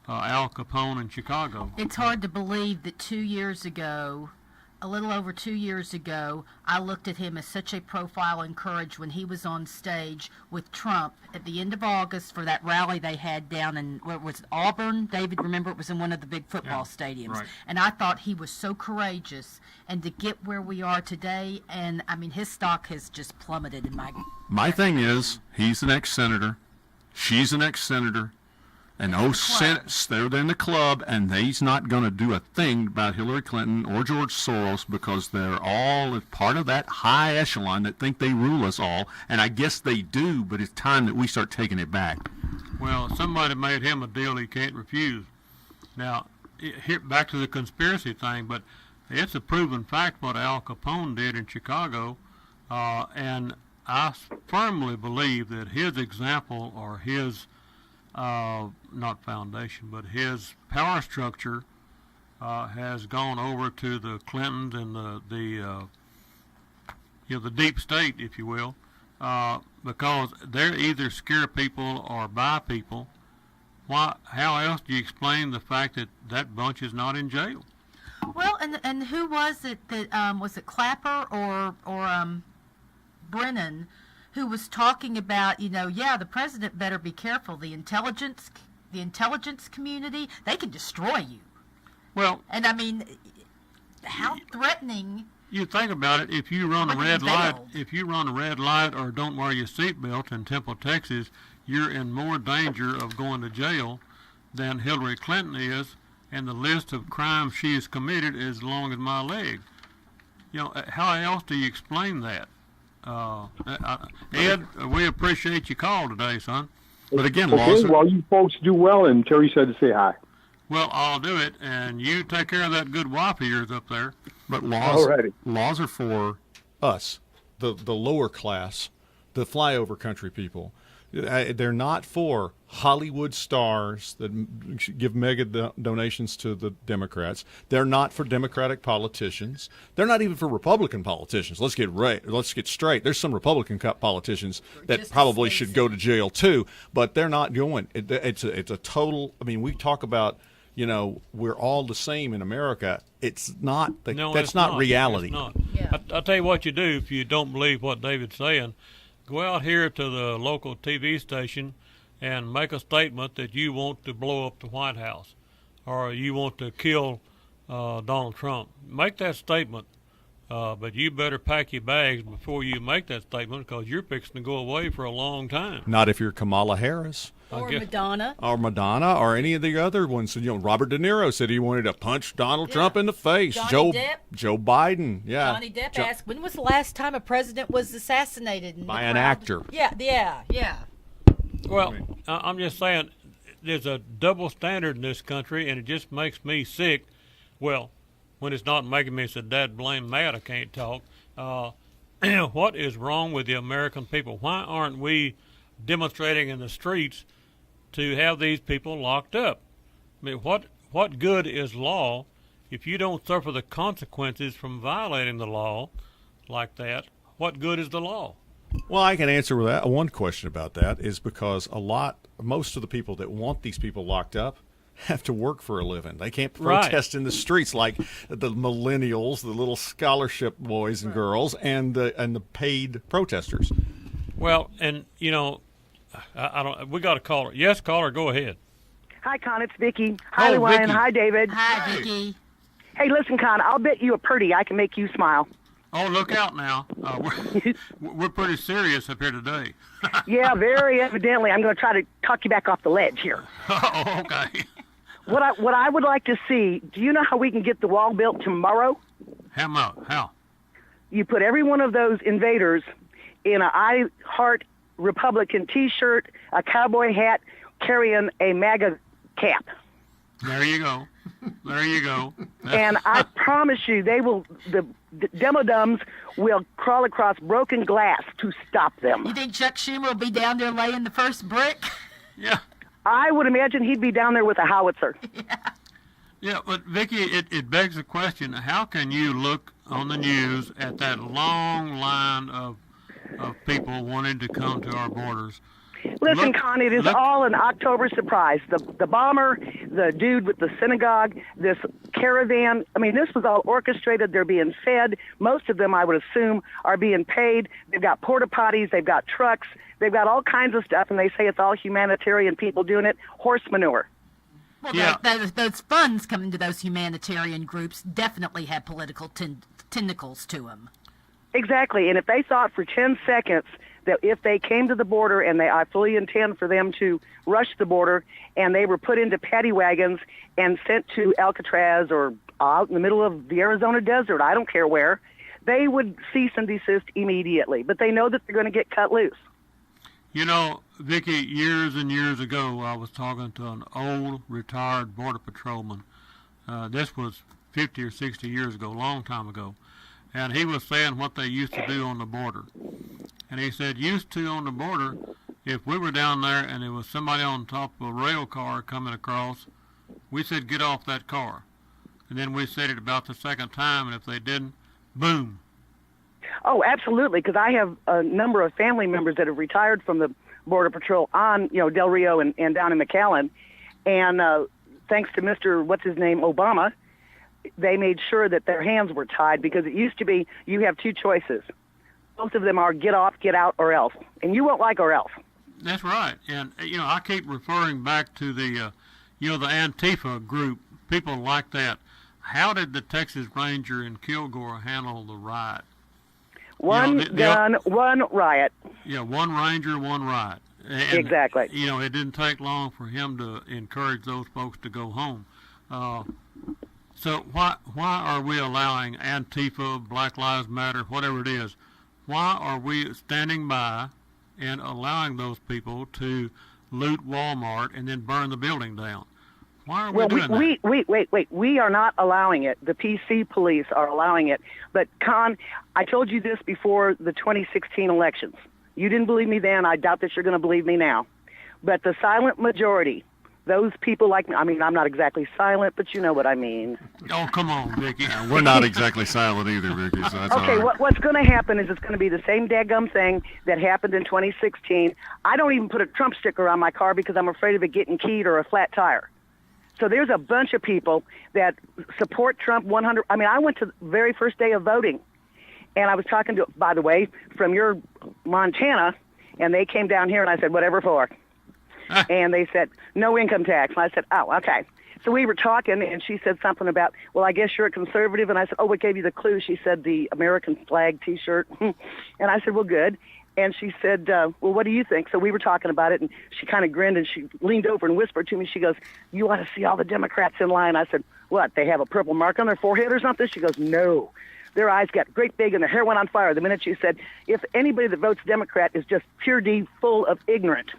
Al Capone in Chicago. It's hard to believe that 2 years ago, a little over 2 years ago, I looked at him as such a profile in courage when he was on stage with Trump at the end of August for that rally they had down in, what was it, Auburn? David, remember, it was in one of the big football stadiums. Right. And I thought he was so courageous. And to get where we are today, and I mean, his stock has just plummeted in my... My thing is, he's the next senator. She's the next senator. And those senators, they're in the club, and they's not going to do a thing about Hillary Clinton or George Soros because they're all part of that high echelon that think they rule us all. And I guess they do, but it's time that we start taking it back. Well, somebody made him a deal he can't refuse. Now, here, back to the conspiracy thing, but it's a proven fact what Al Capone did in Chicago, and I firmly believe that his example or his not foundation, but his power structure has gone over to the Clintons and the deep state, if you will, because they're either scare people or buy people. Why? How else do you explain the fact that that bunch is not in jail? Well, and who was it that was it Clapper or Brennan, who was talking about, the president better be careful. The intelligence community, they can destroy you. Well, and I mean, how threatening. You think about it. If you run a red light, or don't wear your seatbelt in Temple, Texas, you're in more danger of going to jail than Hillary Clinton is, and the list of crimes she has committed is as long as my leg. How else do you explain that? Ed, we appreciate your call today, son. But again, well, you folks do well, and Terry said to say hi. Well, I'll do it, and you take care of that good wife of yours up there. But laws are for us, the lower class, the flyover country people. They're not for Hollywood stars that give mega donations to the Democrats. They're not for Democratic politicians. They're not even for Republican politicians. Let's get straight. There's some Republican politicians that probably should go to jail too, but they're not going. It's a total. I mean, we talk about, we're all the same in America. It's not. That's not reality. It's not. Yeah. I'll tell you what you do if you don't believe what David's saying. Go out here to the local TV station and make a statement that you want to blow up the White House or you want to kill Donald Trump. Make that statement, but you better pack your bags before you make that statement because you're fixing to go away for a long time. Not if you're Kamala Harris. Or Madonna. Or any of the other ones. Robert De Niro said he wanted to punch Donald Trump in the face. Joe Biden. Yeah. Johnny Depp asked, when was the last time a president was assassinated? By an actor. Yeah. Well, I'm just saying there's a double standard in this country, and it just makes me sick. Well, when it's not making me so dad blame mad I can't talk. What is wrong with the American people? Why aren't we demonstrating in the streets to have these people locked up? I mean, what good is law if you don't suffer the consequences from violating the law like that? What good is the law? Well, I can answer that. One question about that is because most of the people that want these people locked up have to work for a living. They can't protest in the streets like the millennials, the little scholarship boys and girls, and the paid protesters. Well, and I don't. We got a caller. Yes, caller, go ahead. Hi, Con. It's Vicki. Hi, Luann. Hi, David. Hi, Vicki. Hey, listen, Con. I'll bet you a pretty I can make you smile. Oh, look out now. We're pretty serious up here today. Yeah, very evidently. I'm going to try to talk you back off the ledge here. Oh, okay. What I would like to see, do you know how we can get the wall built tomorrow? How? You put every one of those invaders in an I Heart Republican T-shirt, a cowboy hat, carrying a MAGA cap. There you go. And I promise you, the demo-dums will crawl across broken glass to stop them. You think Chuck Schumer will be down there laying the first brick? Yeah. I would imagine he'd be down there with a howitzer. Yeah, but Vicki, it begs the question, how can you look on the news at that long line of people wanting to come to our borders? Listen, Con, it is all an October surprise. The bomber, the dude with the synagogue, this caravan. I mean, this was all orchestrated. They're being fed. Most of them, I would assume, are being paid. They've got porta potties. They've got trucks. They've got all kinds of stuff, and they say it's all humanitarian people doing it. Horse manure. Well, yeah. those funds coming to those humanitarian groups definitely have political tentacles to them. Exactly, and if they thought for 10 seconds that if they came to the border, and I fully intend for them to rush the border, and they were put into paddy wagons and sent to Alcatraz or out in the middle of the Arizona desert, I don't care where, they would cease and desist immediately. But they know that they're going to get cut loose. You know, Vicki, years and years ago, I was talking to an old retired Border Patrolman. This was 50 or 60 years ago, a long time ago. And he was saying what they used to do on the border. And he said, used to on the border, if we were down there and there was somebody on top of a rail car coming across, we said, get off that car. And then we said it about the second time, and if they didn't, boom. Oh, absolutely, because I have a number of family members that have retired from the Border Patrol on, Del Rio and down in McAllen. And thanks to Mr. What's-his-name, Obama, they made sure that their hands were tied, because it used to be you have two choices. Both of them are get off, get out, or else. And you won't like or else. That's right. And, I keep referring back to the, the Antifa group, people like that. How did the Texas Ranger in Kilgore handle the riot? One gun, one riot. Yeah, one Ranger, one riot. And, exactly. It didn't take long for him to encourage those folks to go home. So why are we allowing Antifa, Black Lives Matter, whatever it is, why are we standing by and allowing those people to loot Walmart and then burn the building down? Why are we doing that? Wait. We are not allowing it. The PC police are allowing it. But, Con, I told you this before the 2016 elections. You didn't believe me then. I doubt that you're going to believe me now. But the silent majority, those people like me, I mean, I'm not exactly silent, but you know what I mean. Oh, come on, Vicki. We're not exactly silent either, Vicki, so that's okay, all right. what's going to happen is it's going to be the same daggum thing that happened in 2016. I don't even put a Trump sticker on my car because I'm afraid of it getting keyed or a flat tire. So there's a bunch of people that support Trump 100. I mean, I went to the very first day of voting, and I was talking to, by the way, from your Montana, and they came down here, and I said, whatever for? And they said, no income tax. And I said, oh, okay. So we were talking, and she said something about, well, I guess you're a conservative. And I said, oh, what gave you the clue? She said, the American flag T-shirt. And I said, well, good. And she said, well, what do you think? So we were talking about it, and she kind of grinned, and she leaned over and whispered to me. She goes, you ought to see all the Democrats in line. I said, what, they have a purple mark on their forehead or something? She goes, no. Their eyes got great big, and their hair went on fire the minute she said, if anybody that votes Democrat is just pure D, full of ignorant.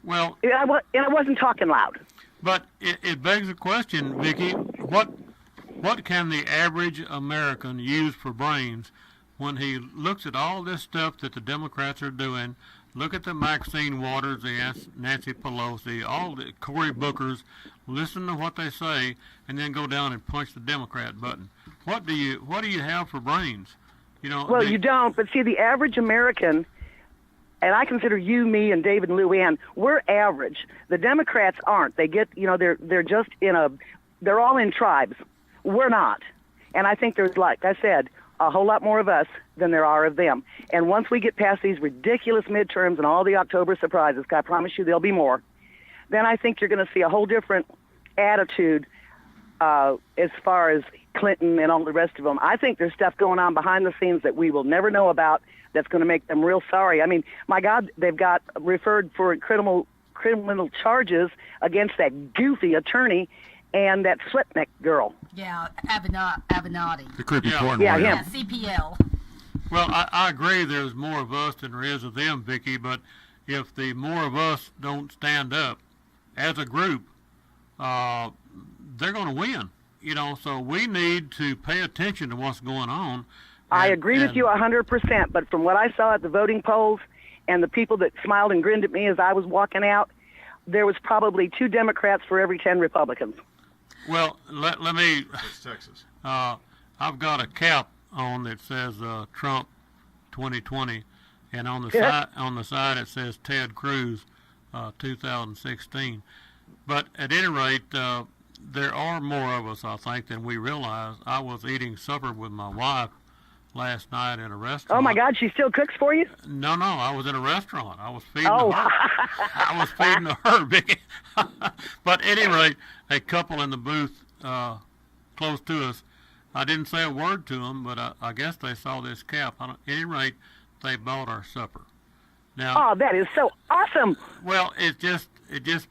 Well, and I wasn't talking loud. But it begs the question, Vicki, what can the average American use for brains when he looks at all this stuff that the Democrats are doing? Look at the Maxine Waters, the Nancy Pelosi, all the Cory Bookers, listen to what they say, and then go down and punch the Democrat button. What do you have for brains? Well, you don't. But see, the average American, and I consider you, me, and David and Lou Ann, we're average. The Democrats aren't. They get, they're just they're all in tribes. We're not. And I think there's, like I said, a whole lot more of us than there are of them. And once we get past these ridiculous midterms and all the October surprises, I promise you there'll be more, then I think you're going to see a whole different attitude as far as Clinton and all the rest of them. I think there's stuff going on behind the scenes that we will never know about that's going to make them real sorry. I mean, my God, they've got referred for criminal charges against that goofy attorney and that Sweatneck girl. Yeah, Avenatti. The creepy porn yeah, lawyer. him. Yeah, CPL. Well, I agree there's more of us than there is of them, Vicki, but if the more of us don't stand up as a group, they're going to win. So we need to pay attention to what's going on. I agree with you 100%, but from what I saw at the voting polls and the people that smiled and grinned at me as I was walking out, there was probably 2 Democrats for every 10 Republicans. Well, let me... That's Texas. I've got a cap on that says Trump 2020, and on the side it says Ted Cruz 2016. But at any rate, there are more of us, I think, than we realize. I was eating supper with my wife last night in a restaurant. Oh, my God, she still cooks for you? No, I was in a restaurant. I was feeding her. I was feeding her, Vicki. But at any rate, a couple in the booth close to us, I didn't say a word to them, but I guess they saw this cap. At any rate, they bought our supper. Now, Oh, that is so awesome. well, it just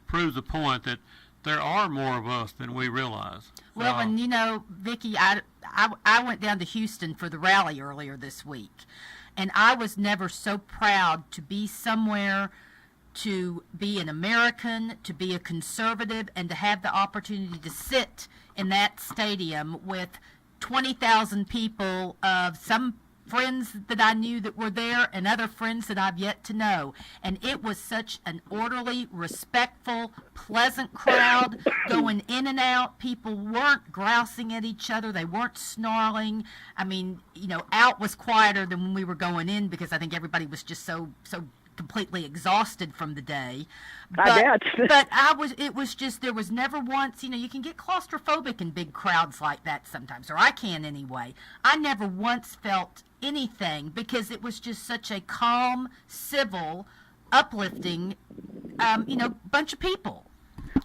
proves the point that there are more of us than we realize. Well, and you know, Vicki, I went down to Houston for the rally earlier this week, and I was never so proud to be somewhere, to be an American, to be a conservative, and to have the opportunity to sit in that stadium with 20,000 people, of some friends that I knew that were there and other friends that I've yet to know. And it was such an orderly, respectful, pleasant crowd going in and out. People weren't grousing at each other. They weren't snarling. I mean, you know, out was quieter than when we were going in because I think everybody was just so completely exhausted from the day. I bet. But it was just, there was never once, you know, you can get claustrophobic in big crowds like that sometimes, or I can anyway. I never once felt anything because it was just such a calm, civil, uplifting, bunch of people.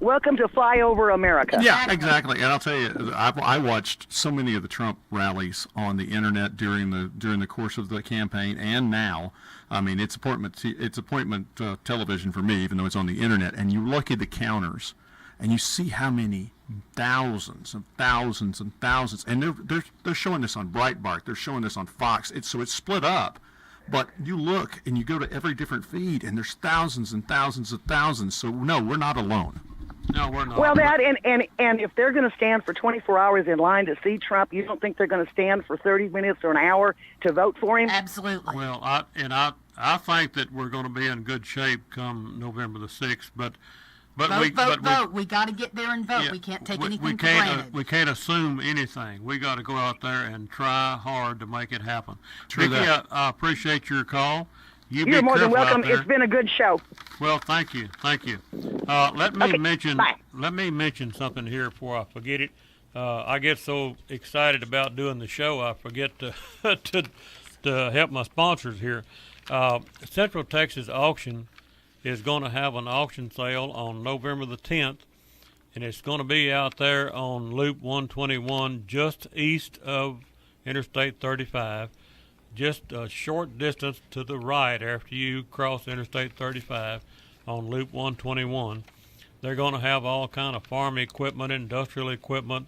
Welcome to Flyover America. Yeah, exactly. And I'll tell you, I watched so many of the Trump rallies on the internet during the course of the campaign and now. I mean, it's appointment television for me, even though it's on the internet. And you look at the counters, and you see how many thousands and thousands and thousands. And they're showing this on Breitbart. They're showing this on Fox. It's split up. But you look and you go to every different feed, and there's thousands and thousands of thousands. So no, we're not alone. No, we're not. Well, that and if they're going to stand for 24 hours in line to see Trump, you don't think they're going to stand for 30 minutes or an hour to vote for him? Absolutely. Well, I think that we're going to be in good shape come November the 6th, but vote. We got to get there and vote. Yeah, We can't take anything for can't, granted. we can't assume anything. We got to go out there and try hard to make it happen. True Vicki, that. I appreciate your call. You're more than welcome. It's been a good show. Well, thank you. Let me bye. mention something here before I forget it. I get so excited about doing the show, I forget to to help my sponsors here. Central Texas Auction is going to have an auction sale on November the 10th, and it's going to be out there on Loop 121, just east of Interstate 35. Just a short distance to the right after you cross Interstate 35 on Loop 121. They're going to have all kind of farm equipment, industrial equipment,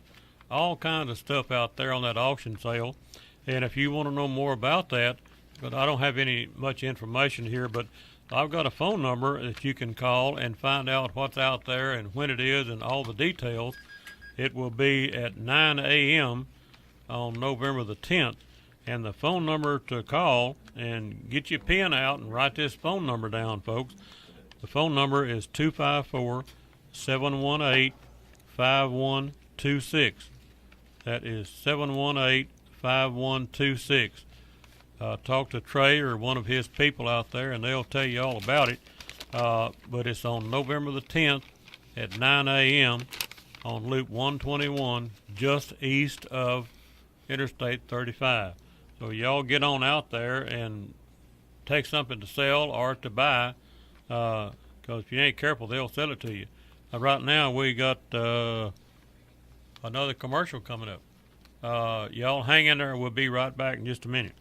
all kinds of stuff out there on that auction sale. And if you want to know more about that, but I don't have much information here, but I've got a phone number that you can call and find out what's out there and when it is and all the details. It will be at 9 a.m. on November the 10th. And the phone number to call, and get your pen out and write this phone number down, folks. The phone number is 254-718-5126. That is 718-5126. Talk to Trey or one of his people out there, and they'll tell you all about it. But it's on November the 10th at 9 a.m. on Loop 121, just east of Interstate 35. So y'all get on out there and take something to sell or to buy, because if you ain't careful, they'll sell it to you. Right now, we got another commercial coming up. Y'all hang in there. We'll be right back in just a minute.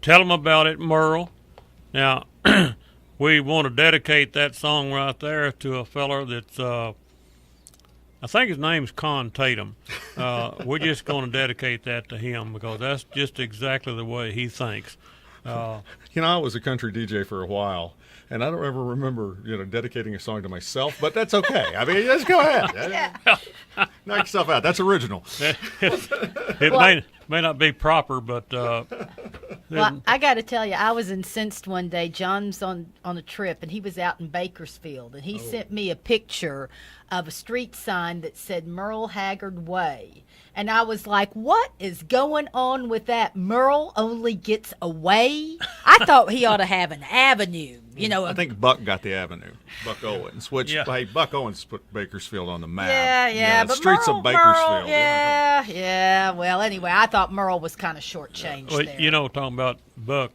Tell them about it, Merle. Now, we want to dedicate that song right there to a feller that's, I think his name's Con Tatum. We're just going to dedicate that to him because that's just exactly the way he thinks. I was a country DJ for a while, and I don't ever remember, dedicating a song to myself, but that's okay. I mean, just go ahead. Knock yourself out. That's original. It may not be proper, but well, I got to tell you, I was incensed one day. John's on a trip, and he was out in Bakersfield, and he sent me a picture of a street sign that said Merle Haggard Way. And I was like, what is going on with that? Merle only gets a way? I thought he ought to have an avenue. I think Buck got the avenue. Buck Owens, which, hey, Buck Owens put Bakersfield on the map. Yeah, the but streets Merle, of Bakersfield. Yeah. Well, anyway, I thought Merle was kind of shortchanged there. Talking about Buck,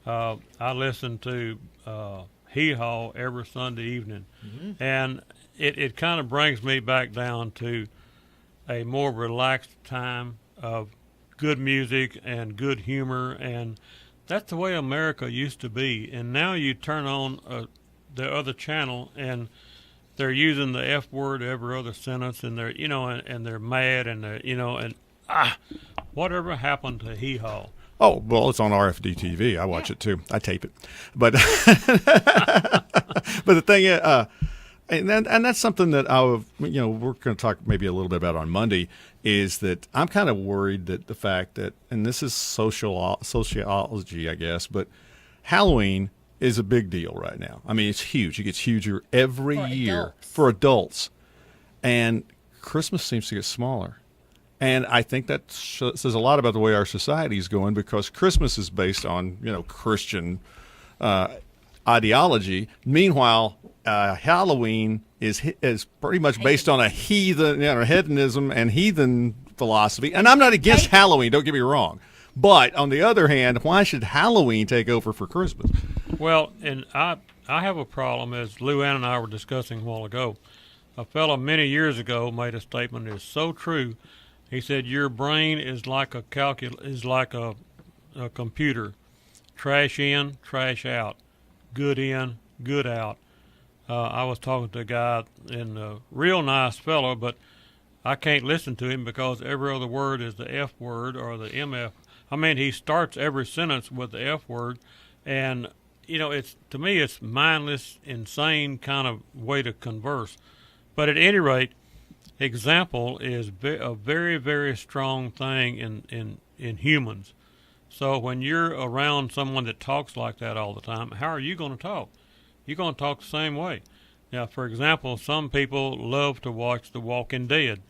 I listen to Hee Haw every Sunday evening, and it kind of brings me back down to a more relaxed time of good music and good humor, and that's the way America used to be. And now you turn on the other channel, and they're using the F word every other sentence, and they're and they're mad, and they're whatever happened to Hee Haw? Oh, well, it's on RFD TV. I watch it too. I tape it, but but the thing is, and that's something that we're going to talk maybe a little bit about on Monday, is that I'm kind of worried that the fact that, and this is sociology, I guess, but Halloween is a big deal right now. I mean, it's huge. It gets huger every year for adults, and Christmas seems to get smaller. And I think that says a lot about the way our society is going, because Christmas is based on, Christian ideology. Meanwhile, Halloween is pretty much based on a heathen, hedonism and heathen philosophy. And I'm not against Halloween, don't get me wrong. But on the other hand, why should Halloween take over for Christmas? Well, and I have a problem, as Lou Ann and I were discussing a while ago. A fellow many years ago made a statement that is so true. He said, your brain is like a computer. Trash in, trash out. Good in, good out. I was talking to a guy, and a real nice fellow, but I can't listen to him because every other word is the F word or the MF. I mean, he starts every sentence with the F word, and to me it's mindless, insane kind of way to converse. But at any rate, example is a very, very strong thing in humans. So when you're around someone that talks like that all the time, how are you going to talk? You're going to talk the same way. Now, for example, some people love to watch The Walking Dead.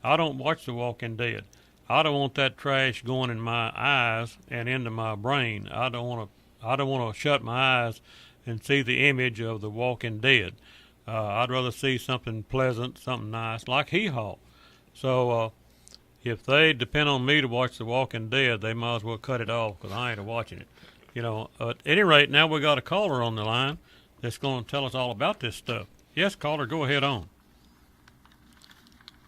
I don't watch The Walking Dead. I don't want that trash going in my eyes and into my brain. I don't want to shut my eyes and see the image of The Walking Dead. I'd rather see something pleasant, something nice, like Hee Haw. So if they depend on me to watch The Walking Dead, they might as well cut it off, because I ain't watching it. At any rate, now we got a caller on the line that's going to tell us all about this stuff. Yes, caller, go ahead on.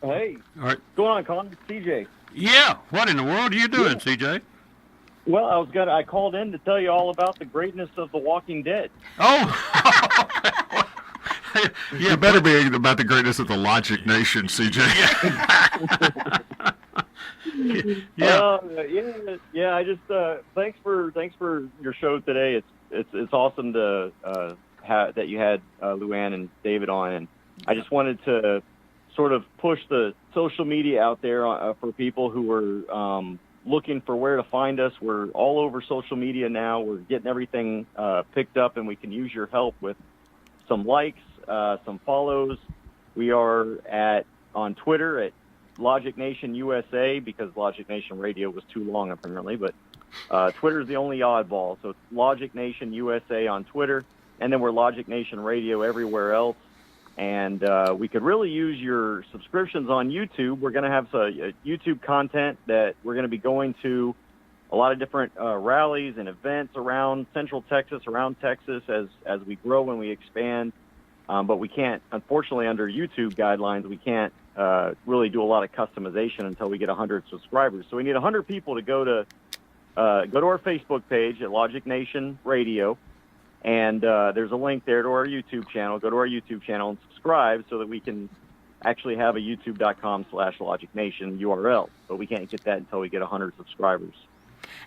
Hey. All right. What's going on, Colin? It's CJ. Yeah. What in the world are you doing, CJ? Well, I called in to tell you all about the greatness of The Walking Dead. Oh! You better be about the greatness of the Logic Nation, CJ. Yeah. I just thanks for your show today. It's awesome to that you had Luann and David on, and I just wanted to sort of push the social media out there for people who are looking for where to find us. We're all over social media now. We're getting everything picked up, and we can use your help with some likes, some follows. We are on Twitter at Logic Nation USA, because Logic Nation Radio was too long apparently, but Twitter is the only oddball. So it's Logic Nation USA on Twitter, and then we're Logic Nation Radio everywhere else. And we could really use your subscriptions on YouTube. We're going to have some YouTube content that we're going to be going to a lot of different rallies and events around Central Texas, around Texas, as we grow and we expand. But we can't, unfortunately, under YouTube guidelines, we can't really do a lot of customization until we get 100 subscribers. So we need 100 people to go to go to our Facebook page at Logic Nation Radio, and there's a link there to our YouTube channel. Go to our YouTube channel and subscribe so that we can actually have a youtube.com/Logic Nation URL. But we can't get that until we get 100 subscribers.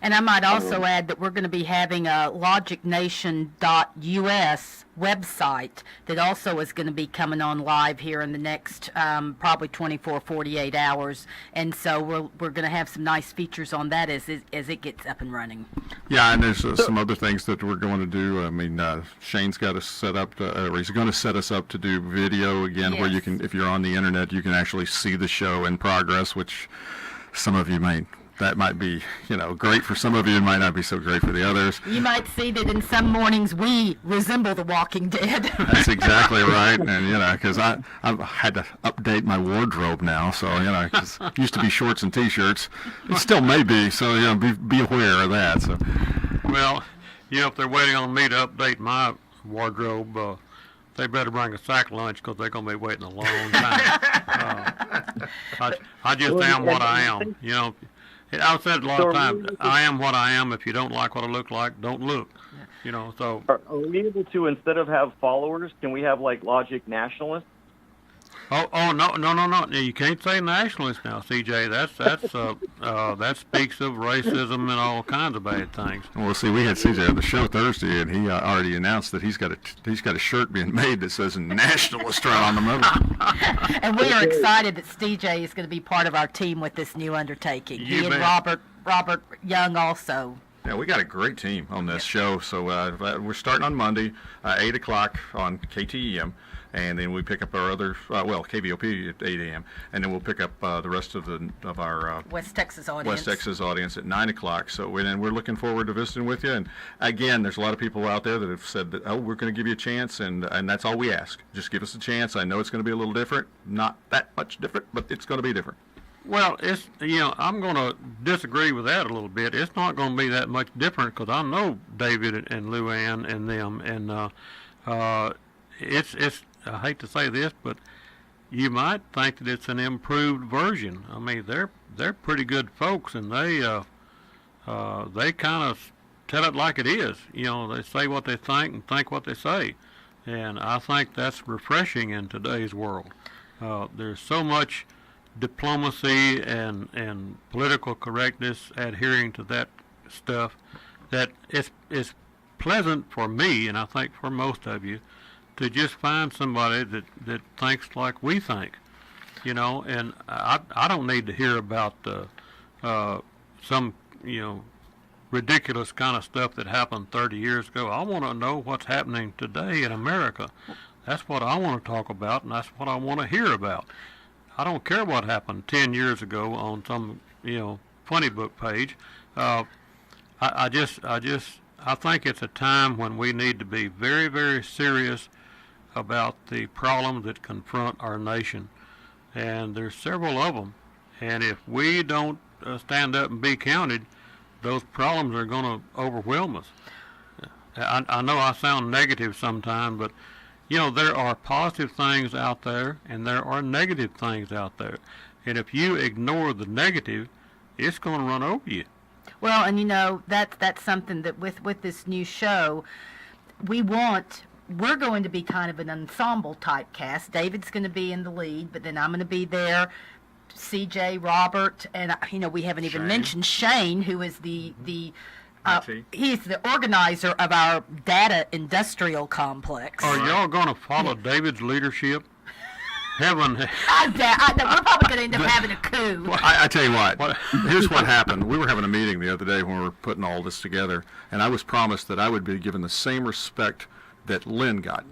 And I might also add that we're going to be having a logicnation.us website that also is going to be coming on live here in the next probably 24, 48 hours. And so we're going to have some nice features on that as it gets up and running. Yeah, and there's some other things that we're going to do. I mean, Shane's got us set up, or he's going to set us up to do video again, where you can, if you're on the internet, you can actually see the show in progress, which some of you that might be, great for some of you. It might not be so great for the others. You might see that in some mornings we resemble The Walking Dead. That's exactly right. And, because I've had to update my wardrobe now. So, because it used to be shorts and T-shirts. It still may be. So, be aware of that. So, well, if they're waiting on me to update my wardrobe, they better bring a sack lunch because they're going to be waiting a long time. I just am what I am, I've said a lot of times, I am what I am. If you don't like what I look like, don't look. So. Are we able to, instead of have followers, can we have like Logic Nationalists? Oh no! You can't say nationalist now, CJ. That speaks of racism and all kinds of bad things. Well, see, we had CJ on the show Thursday, and he already announced that he's got a shirt being made that says "nationalist" right on the middle. And we are excited that CJ is going to be part of our team with this new undertaking. He and Robert Young also. Yeah, we got a great team on this show. So we're starting on Monday, 8 o'clock on KTEM. And then we pick up our other, KVOP at 8 a.m. And then we'll pick up the rest of our West Texas audience at 9 o'clock. So we're looking forward to visiting with you. And again, there's a lot of people out there that have said that, we're going to give you a chance, and that's all we ask. Just give us a chance. I know it's going to be a little different, not that much different, but it's going to be different. Well, it's I'm going to disagree with that a little bit. It's not going to be that much different because I know David and Luann and them, and it's. I hate to say this, but you might think that it's an improved version. I mean, they're pretty good folks, and they kind of tell it like it is. They say what they think and think what they say, and I think that's refreshing in today's world. There's so much diplomacy and political correctness adhering to that stuff that it's pleasant for me, and I think for most of you, to just find somebody that thinks like we think, and I don't need to hear about some, ridiculous kind of stuff that happened 30 years ago. I want to know what's happening today in America. That's what I want to talk about, and that's what I want to hear about. I don't care what happened 10 years ago on some, funny book page. I think it's a time when we need to be very, very serious about the problems that confront our nation, and there's several of them, and if we don't stand up and be counted, those problems are going to overwhelm us. I know I sound negative sometimes, but there are positive things out there and there are negative things out there, and if you ignore the negative, it's going to run over you. Well, and that's something that with this new show we're going to be kind of an ensemble type cast. David's going to be in the lead, but then I'm going to be there. CJ, Robert, and we haven't even mentioned Shane, who is the he's the organizer of our data industrial complex. Are y'all going to follow David's leadership? Heaven. We're probably going to end up having a coup. Well, I tell you what, here's what happened. We were having a meeting the other day when we were putting all this together, and I was promised that I would be given the same respect that Lynn got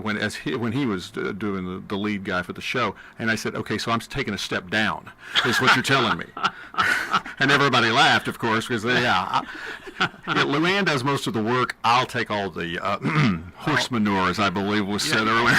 when he was doing the lead guy for the show. And I said, okay, so I'm taking a step down, is what you're telling me. And everybody laughed, of course, because Luann does most of the work. I'll take all the horse manure, as I believe was said earlier.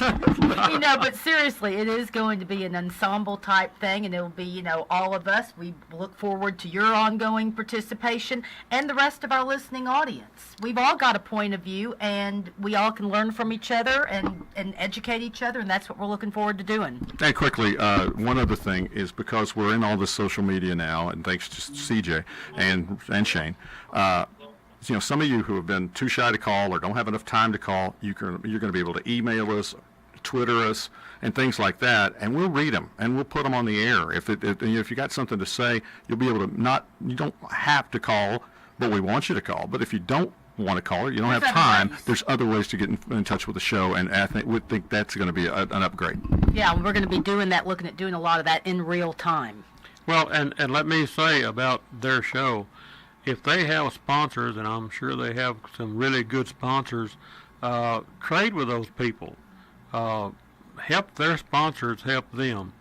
But seriously, it is going to be an ensemble type thing, and it will be, all of us. We look forward to your ongoing participation and the rest of our listening audience. We've all got a point of view, and we all can learn from each other and educate each other, and that's what we're looking forward to doing. And quickly, one other thing is because we're in all this social media now, and thanks to CJ and Shane, some of you who have been too shy to call or don't have enough time to call, you're going to be able to email us, Twitter us, and things like that, and we'll read them and we'll put them on the air. If you got something to say, you'll be able to you don't have to call, but we want you to call. But if you don't want to call or you don't have time, there's other ways to get in touch with the show, and I think that's going to be an upgrade. Yeah, we're going to be doing that, looking at doing a lot of that in real time. Well, and let me say about their show, if they have sponsors, and I'm sure they have some really good sponsors, trade with those people. Help their sponsors help them.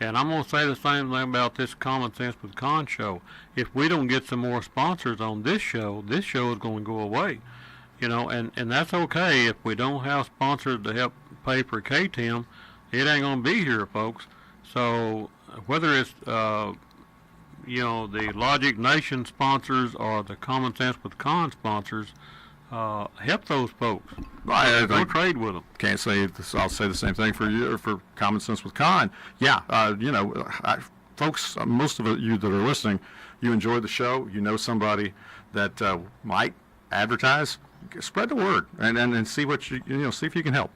And I'm going to say the same thing about this Common Sense with Con show. If we don't get some more sponsors on this show is going to go away. And that's okay. If we don't have sponsors to help pay for KTM, it ain't going to be here, folks. So whether it's the Logic Nation sponsors or the Common Sense with Con sponsors, help those folks. Go trade with them. Can't say this. I'll say the same thing for you, for Common Sense with Con. Yeah, folks, most of you that are listening, you enjoy the show. You know somebody that might advertise. Spread the word and see what see if you can help.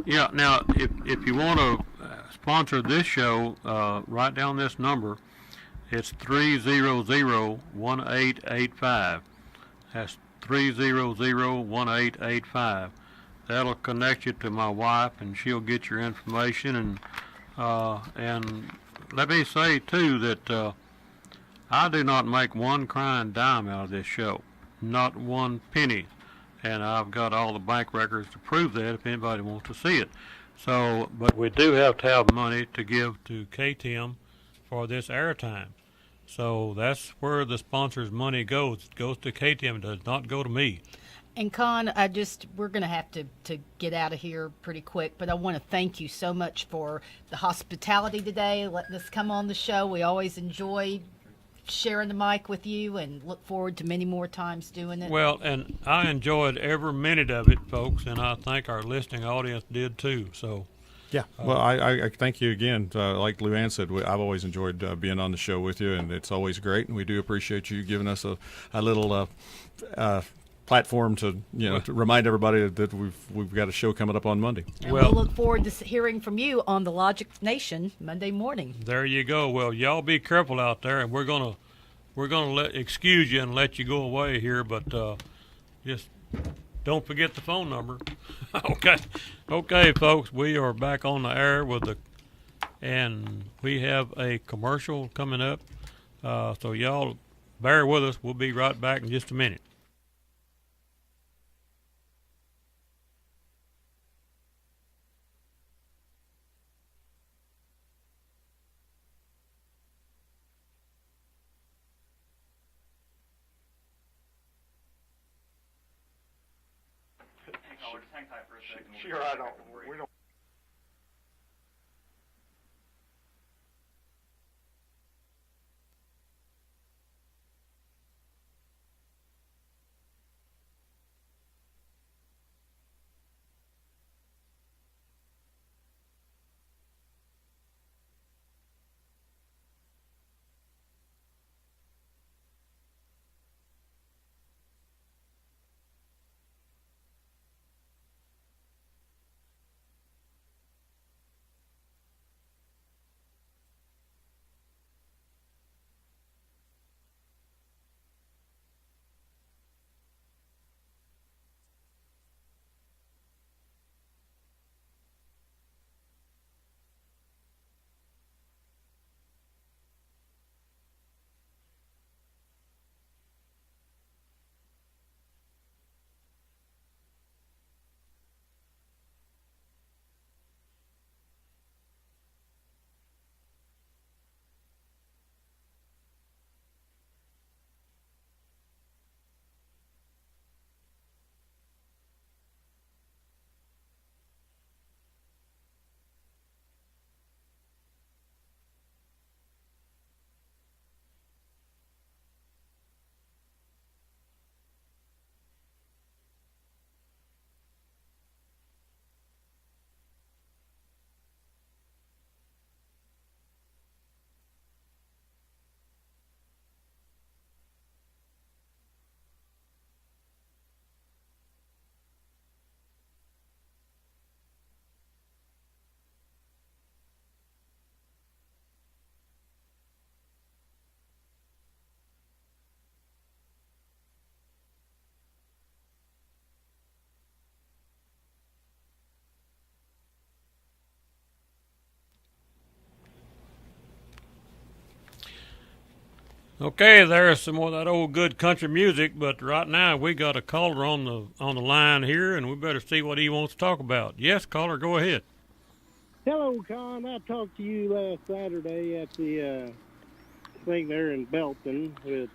Yeah. Now, if you want to sponsor this show, write down this number. It's 300-1885. That's 300-1885. That'll connect you to my wife, and she'll get your information. And let me say too that I do not make one crying dime out of this show, not one penny, and I've got all the bank records to prove that if anybody wants to see it. So, but we do have to have money to give to KTM for this airtime. So that's where the sponsor's money goes. It goes to KTM. It does not go to me. And Con, we're going to have to get out of here pretty quick, but I want to thank you so much for the hospitality today, letting us come on the show. We always enjoy sharing the mic with you and look forward to many more times doing it. Well, and I enjoyed every minute of it, folks, and I think our listening audience did too. So. Yeah, well, I thank you again. Like Luann said, I've always enjoyed being on the show with you, and it's always great. And we do appreciate you giving us a little platform to to remind everybody that we've got a show coming up on Monday. And we'll look forward to hearing from you on the Logic Nation Monday morning. There you go. Well, y'all be careful out there, and we're gonna excuse you and let you go away here, but just. Don't forget the phone number. Okay, folks, we are back on the air and we have a commercial coming up. So y'all bear with us. We'll be right back in just a minute. Sure, I don't. We don't. Okay, there's some more of that old good country music, but right now we got a caller on the line here, and we better see what he wants to talk about. Yes, caller, go ahead. Hello, Con. I talked to you last Saturday at the thing there in Belton with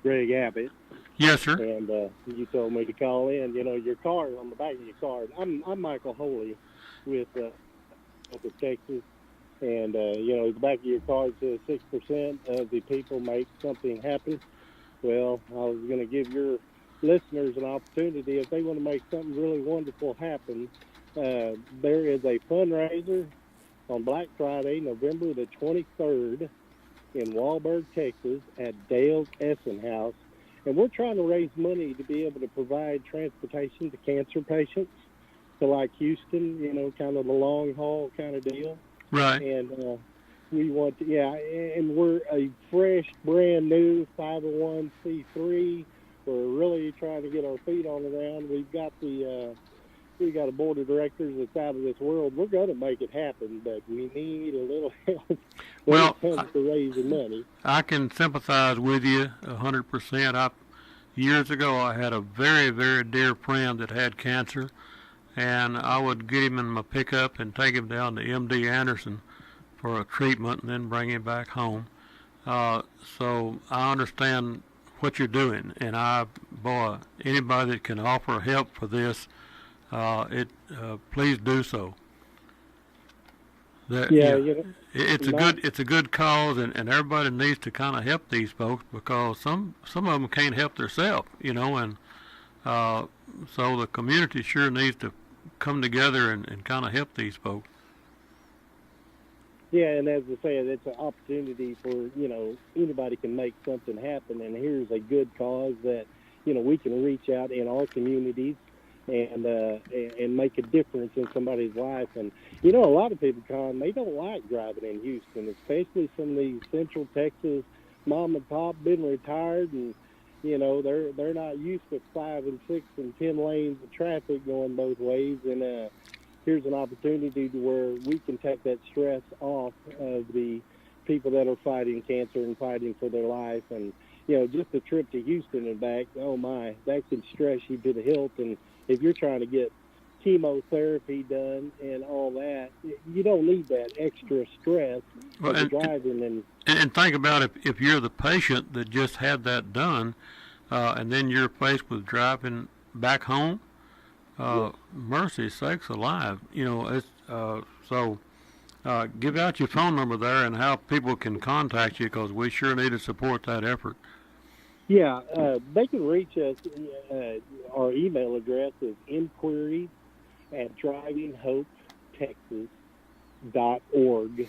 Greg Abbott. Yes, sir. And you told me to call in. You know, your card on the back of your card. I'm Michael Holy with Texas. And, you know, the back of your card says 6% of the people make something happen. Well, I was going to give your listeners an opportunity. If they want to make something really wonderful happen, there is a fundraiser on Black Friday, November the 23rd in Walberg, Texas at Dale's Essen House. And we're trying to raise money to be able to provide transportation to cancer patients to like Houston, you know, kind of the long haul kind of deal. Right. And we want to, and we're a fresh, brand new 501c3. We're really trying to get our feet on the ground. We've got a board of directors that's out of this world. We're going to make it happen, but we need a little help when it comes to raising money. I can sympathize with you 100%. Years ago, I had a very, very dear friend that had cancer, and I would get him in my pickup and take him down to MD Anderson for a treatment and then bring him back home. So I understand what you're doing, and anybody that can offer help for this, please do so. It's a good cause, and everybody needs to kind of help these folks because some of them can't help themselves, you know, and so the community sure needs to come together and kind of help these folks. Yeah, and as I said, it's an opportunity for, you know, anybody can make something happen, and here's a good cause that, you know, we can reach out in our communities and make a difference in somebody's life. And, you know, a lot of people, Con, they don't like driving in Houston, especially some of these Central Texas mom and pop been retired, and, you know, they're not used to 5 and 6 and 10 lanes of traffic going both ways. And here's an opportunity to where we can take that stress off of the people that are fighting cancer and fighting for their life. And, you know, just a trip to Houston and back, oh my, that can stress you to the hilt. And if you're trying to get chemotherapy done and all that, you don't need that extra stress of driving. And think about if you're the patient that just had that done, and then you're faced with driving back home. Mercy sakes alive, you know. It's so give out your phone number there and how people can contact you, because we sure need to support that effort. Yeah, they can reach us. Our email address is inquiries@drivinghopetexas.org.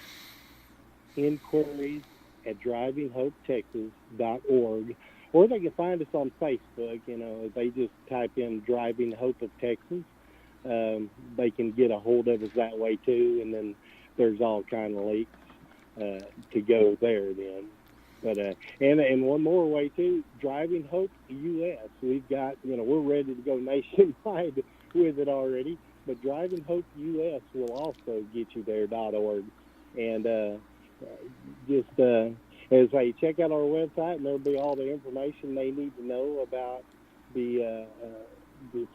Inquiries@drivinghopetexas.org. Or they can find us on Facebook. You know, if they just type in Driving Hope of Texas, they can get a hold of us that way too. And then there's all kind of links to go there then. But and one more way too, Driving Hope US. We've got, you know, we're ready to go nationwide with it already. But Driving Hope US will also get you there .org. And as I check out our website, and there'll be all the information they need to know about the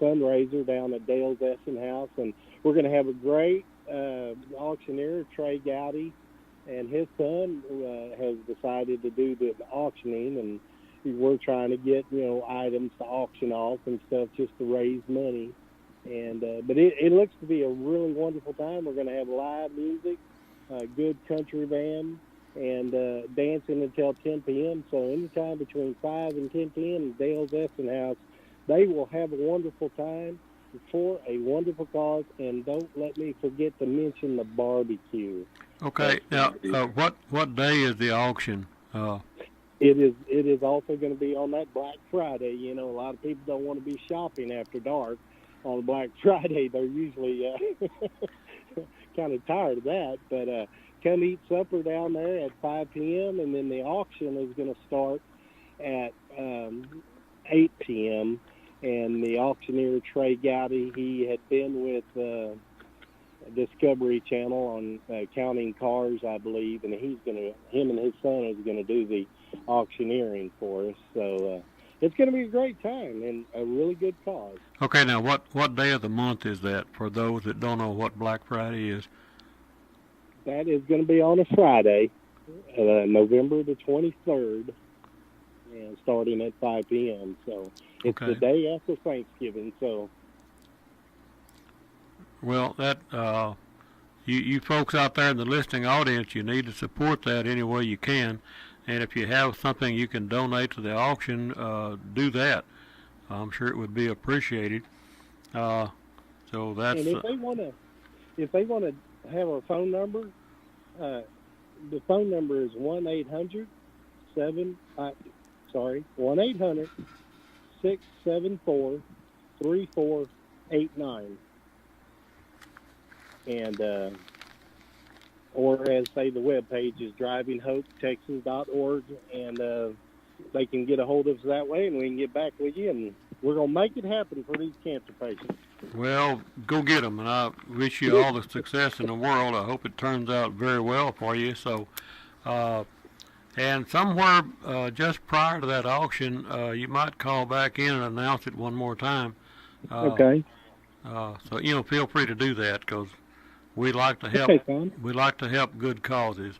fundraiser down at Dale's Essen House. And we're going to have a great auctioneer, Trey Gowdy, and his son has decided to do the auctioning, and we're trying to get, you know, items to auction off and stuff just to raise money. And but it looks to be a really wonderful time. We're going to have live music, a good country band, and dancing until 10 p.m. So anytime between 5 and 10 p.m. in Dale's Essen House, they will have a wonderful time for a wonderful cause. And don't let me forget to mention the barbecue. Okay. Now, what day is the auction? It is also going to be on that Black Friday. You know, a lot of people don't want to be shopping after dark on Black Friday. They're usually kind of tired of that. But come eat supper down there at 5 p.m. and then the auction is going to start at 8 p.m. And the auctioneer, Trey Gowdy, he had been with Discovery Channel on Counting Cars, I believe, and him and his son is gonna do the auctioneering for us. So it's gonna be a great time and a really good cause. Okay, now what day of the month is that for those that don't know what Black Friday is? That is going to be on a Friday, November the 23rd, and starting at 5 p.m. So it's Okay. the day after Thanksgiving. So Well, that you folks out there in the listening audience, you need to support that any way you can, and if you have something you can donate to the auction, do that. I'm sure it would be appreciated. So that's and if they want to have our phone number, the phone number is 1-800-674-3489. And or as say the webpage is drivinghopetexas.org, and they can get a hold of us that way, and we can get back with you, and we're going to make it happen for these cancer patients. Well, go get them, and I wish you all the success in the world. I hope it turns out very well for you. So, and somewhere just prior to that auction, you might call back in and announce it one more time. Okay. So feel free to do that, because we like to help. Okay, Tom. We like to help good causes,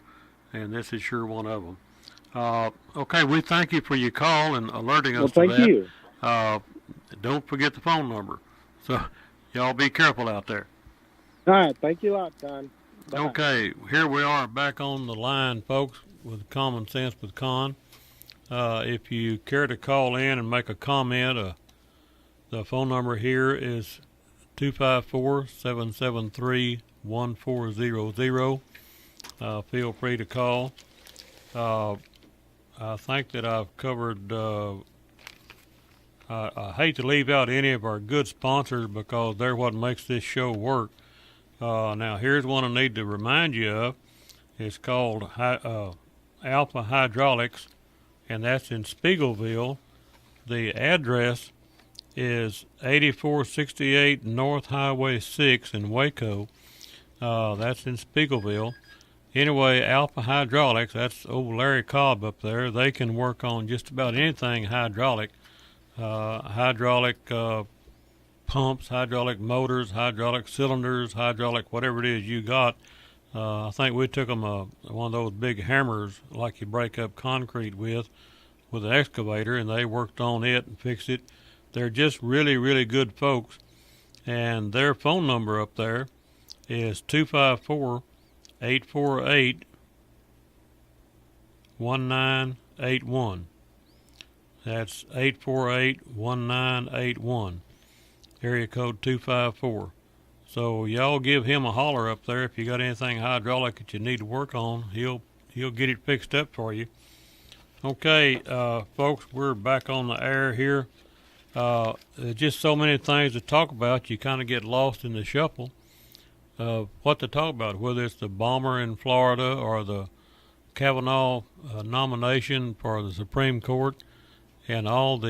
and this is sure one of them. Okay, we thank you for your call and alerting us to that. Thank you. Don't forget the phone number. So, y'all be careful out there. All right. Thank you a lot, Don. Bye. Okay, here we are back on the line, folks, with Common Sense with Con. If you care to call in and make a comment, the phone number here is 254-773-1400. Feel free to call. I think that I've covered... I hate to leave out any of our good sponsors because they're what makes this show work. Now, here's one I need to remind you of. It's called Alpha Hydraulics, and that's in Spiegelville. The address is 8468 North Highway 6 in Waco. That's in Spiegelville. Anyway, Alpha Hydraulics, that's old Larry Cobb up there. They can work on just about anything hydraulic. Hydraulic pumps, hydraulic motors, hydraulic cylinders, hydraulic whatever it is you got. I think we took them one of those big hammers like you break up concrete with an excavator, and they worked on it and fixed it. They're just really, really good folks, and their phone number up there is 254-848-1981. That's 848-1981, area code 254. So y'all give him a holler up there if you got anything hydraulic that you need to work on. He'll get it fixed up for you. Okay, folks, we're back on the air here. There's just so many things to talk about, you kind of get lost in the shuffle of what to talk about, whether it's the bomber in Florida or the Kavanaugh nomination for the Supreme Court, and all of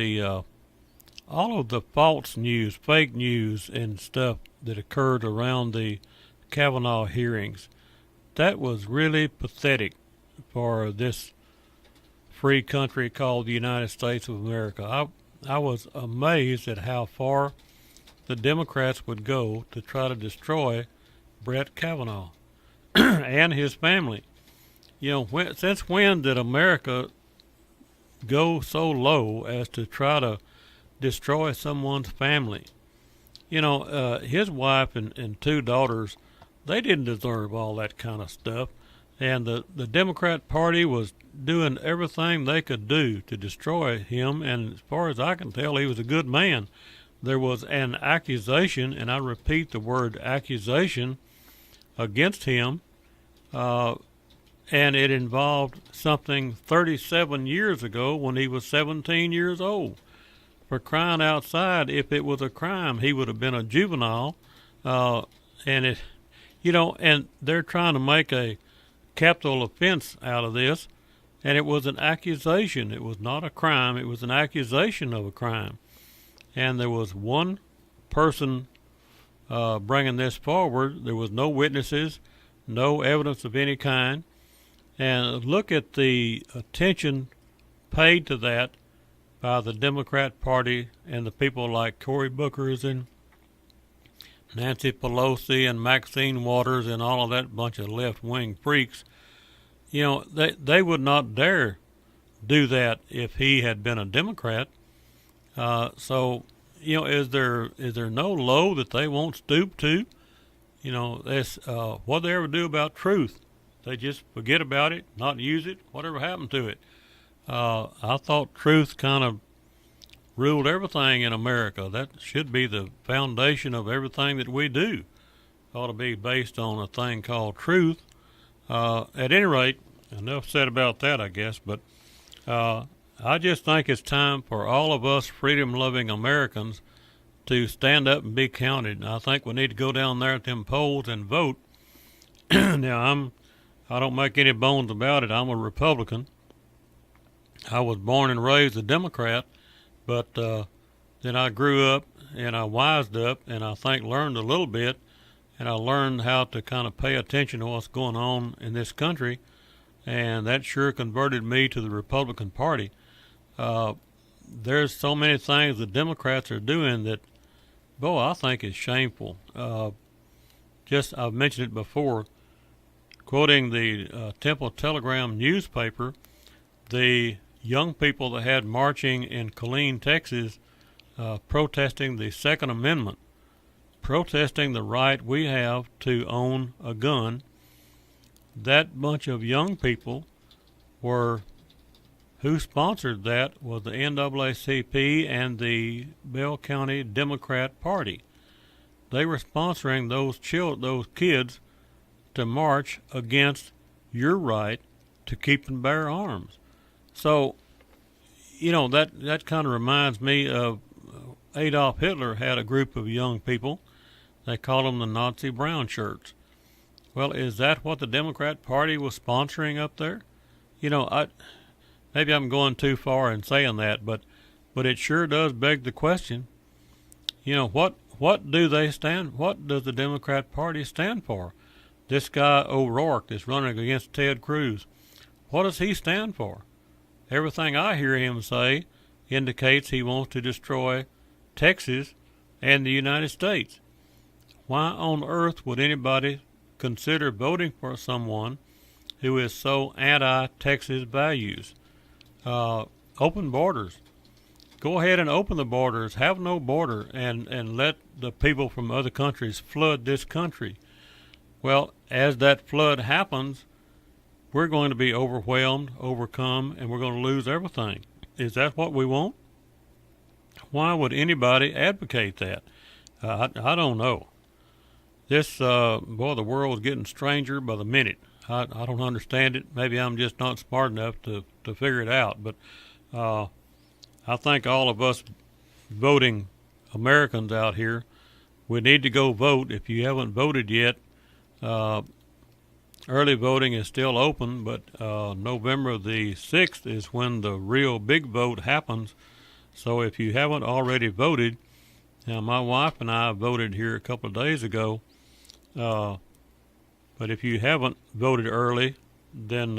the false news, fake news, and stuff that occurred around the Kavanaugh hearings. That was really pathetic for this free country called the United States of America. I was amazed at how far the Democrats would go to try to destroy Brett Kavanaugh and his family. Since when did America go so low as to try to destroy someone's family? His wife and two daughters, they didn't deserve all that kind of stuff. And the Democrat Party was doing everything they could do to destroy him. And as far as I can tell, he was a good man. There was an accusation, and I repeat the word accusation, against him. And it involved something 37 years ago when he was 17 years old. For crying outside, if it was a crime, he would have been a juvenile. And they're trying to make a capital offense out of this, and it was an accusation. It was not a crime. It was an accusation of a crime. And there was one person bringing this forward. There was no witnesses, no evidence of any kind. And look at the attention paid to that by the Democrat Party and the people like Cory Booker's and Nancy Pelosi and Maxine Waters and all of that bunch of left-wing freaks. You know, they would not dare do that if he had been a Democrat. So, you know, is there no low that they won't stoop to? You know, that's what they ever do about truth. They just forget about it, not use it, whatever happened to it. I thought truth kind of ruled everything in America. That should be the foundation of everything that we do. Ought to be based on a thing called truth. At any rate, enough said about that, I guess, but I just think it's time for all of us freedom-loving Americans to stand up and be counted. I think we need to go down there at them polls and vote. Now, I don't make any bones about it. I'm a Republican. I was born and raised a Democrat, but then I grew up and I wised up and I think learned a little bit, and I learned how to kind of pay attention to what's going on in this country, and that sure converted me to the Republican Party. There's so many things the Democrats are doing that, boy, I think is shameful. I've mentioned it before, quoting the Temple Telegram newspaper, the young people that had marching in Killeen, Texas, protesting the Second Amendment, protesting the right we have to own a gun. That bunch of young people who sponsored that was the NAACP and the Bell County Democrat Party. They were sponsoring those kids to march against your right to keep and bear arms. So, you know, that kind of reminds me of Adolf Hitler had a group of young people. They called them the Nazi brown shirts. Well, is that what the Democrat Party was sponsoring up there? You know, maybe I'm going too far in saying that, but it sure does beg the question. You know, what does the Democrat Party stand for? This guy O'Rourke that's running against Ted Cruz, what does he stand for? Everything I hear him say indicates he wants to destroy Texas and the United States. Why on earth would anybody consider voting for someone who is so anti-Texas values? Open borders. Go ahead and open the borders. Have no border and let the people from other countries flood this country. Well, as that flood happens, we're going to be overwhelmed, overcome, and we're going to lose everything. Is that what we want? Why would anybody advocate that? I don't know. The world is getting stranger by the minute. I don't understand it. Maybe I'm just not smart enough to figure it out. But I think all of us voting Americans out here, we need to go vote. If you haven't voted yet, early voting is still open, but November the 6th is when the real big vote happens. So if you haven't already voted, now my wife and I voted here a couple of days ago, but if you haven't voted early, then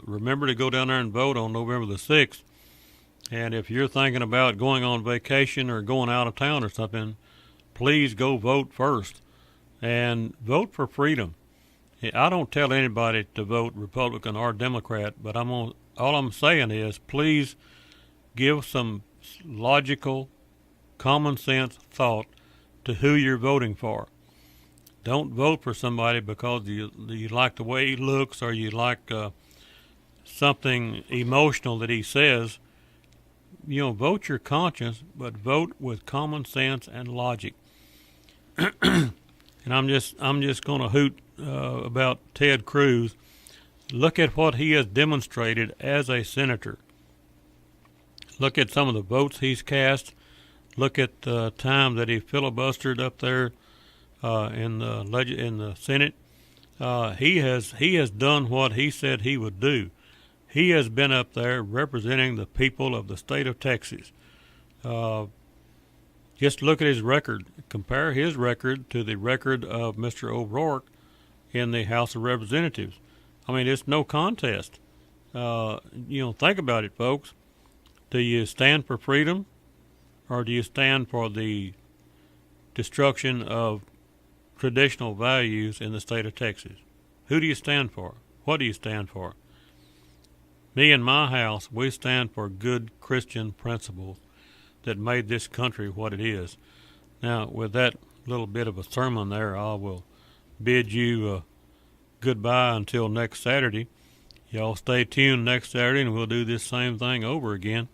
remember to go down there and vote on November the 6th. And if you're thinking about going on vacation or going out of town or something, please go vote first and vote for freedom. I don't tell anybody to vote Republican or Democrat, but all I'm saying is please give some logical, common sense thought to who you're voting for. Don't vote for somebody because you like the way he looks or you like something emotional that he says. You know, vote your conscience, but vote with common sense and logic. And I'm just going to hoot about Ted Cruz. Look at what he has demonstrated as a senator. Look at some of the votes he's cast. Look at the time that he filibustered up there in the Senate. He has done what he said he would do. He has been up there representing the people of the state of Texas. Just look at his record. Compare his record to the record of Mr. O'Rourke in the House of Representatives. I mean, it's no contest. Think about it, folks. Do you stand for freedom, or do you stand for the destruction of traditional values in the state of Texas? Who do you stand for? What do you stand for? Me and my house, we stand for good Christian principles that made this country what it is. Now, with that little bit of a sermon there, I will bid you goodbye until next Saturday. Y'all stay tuned next Saturday, and we'll do this same thing over again.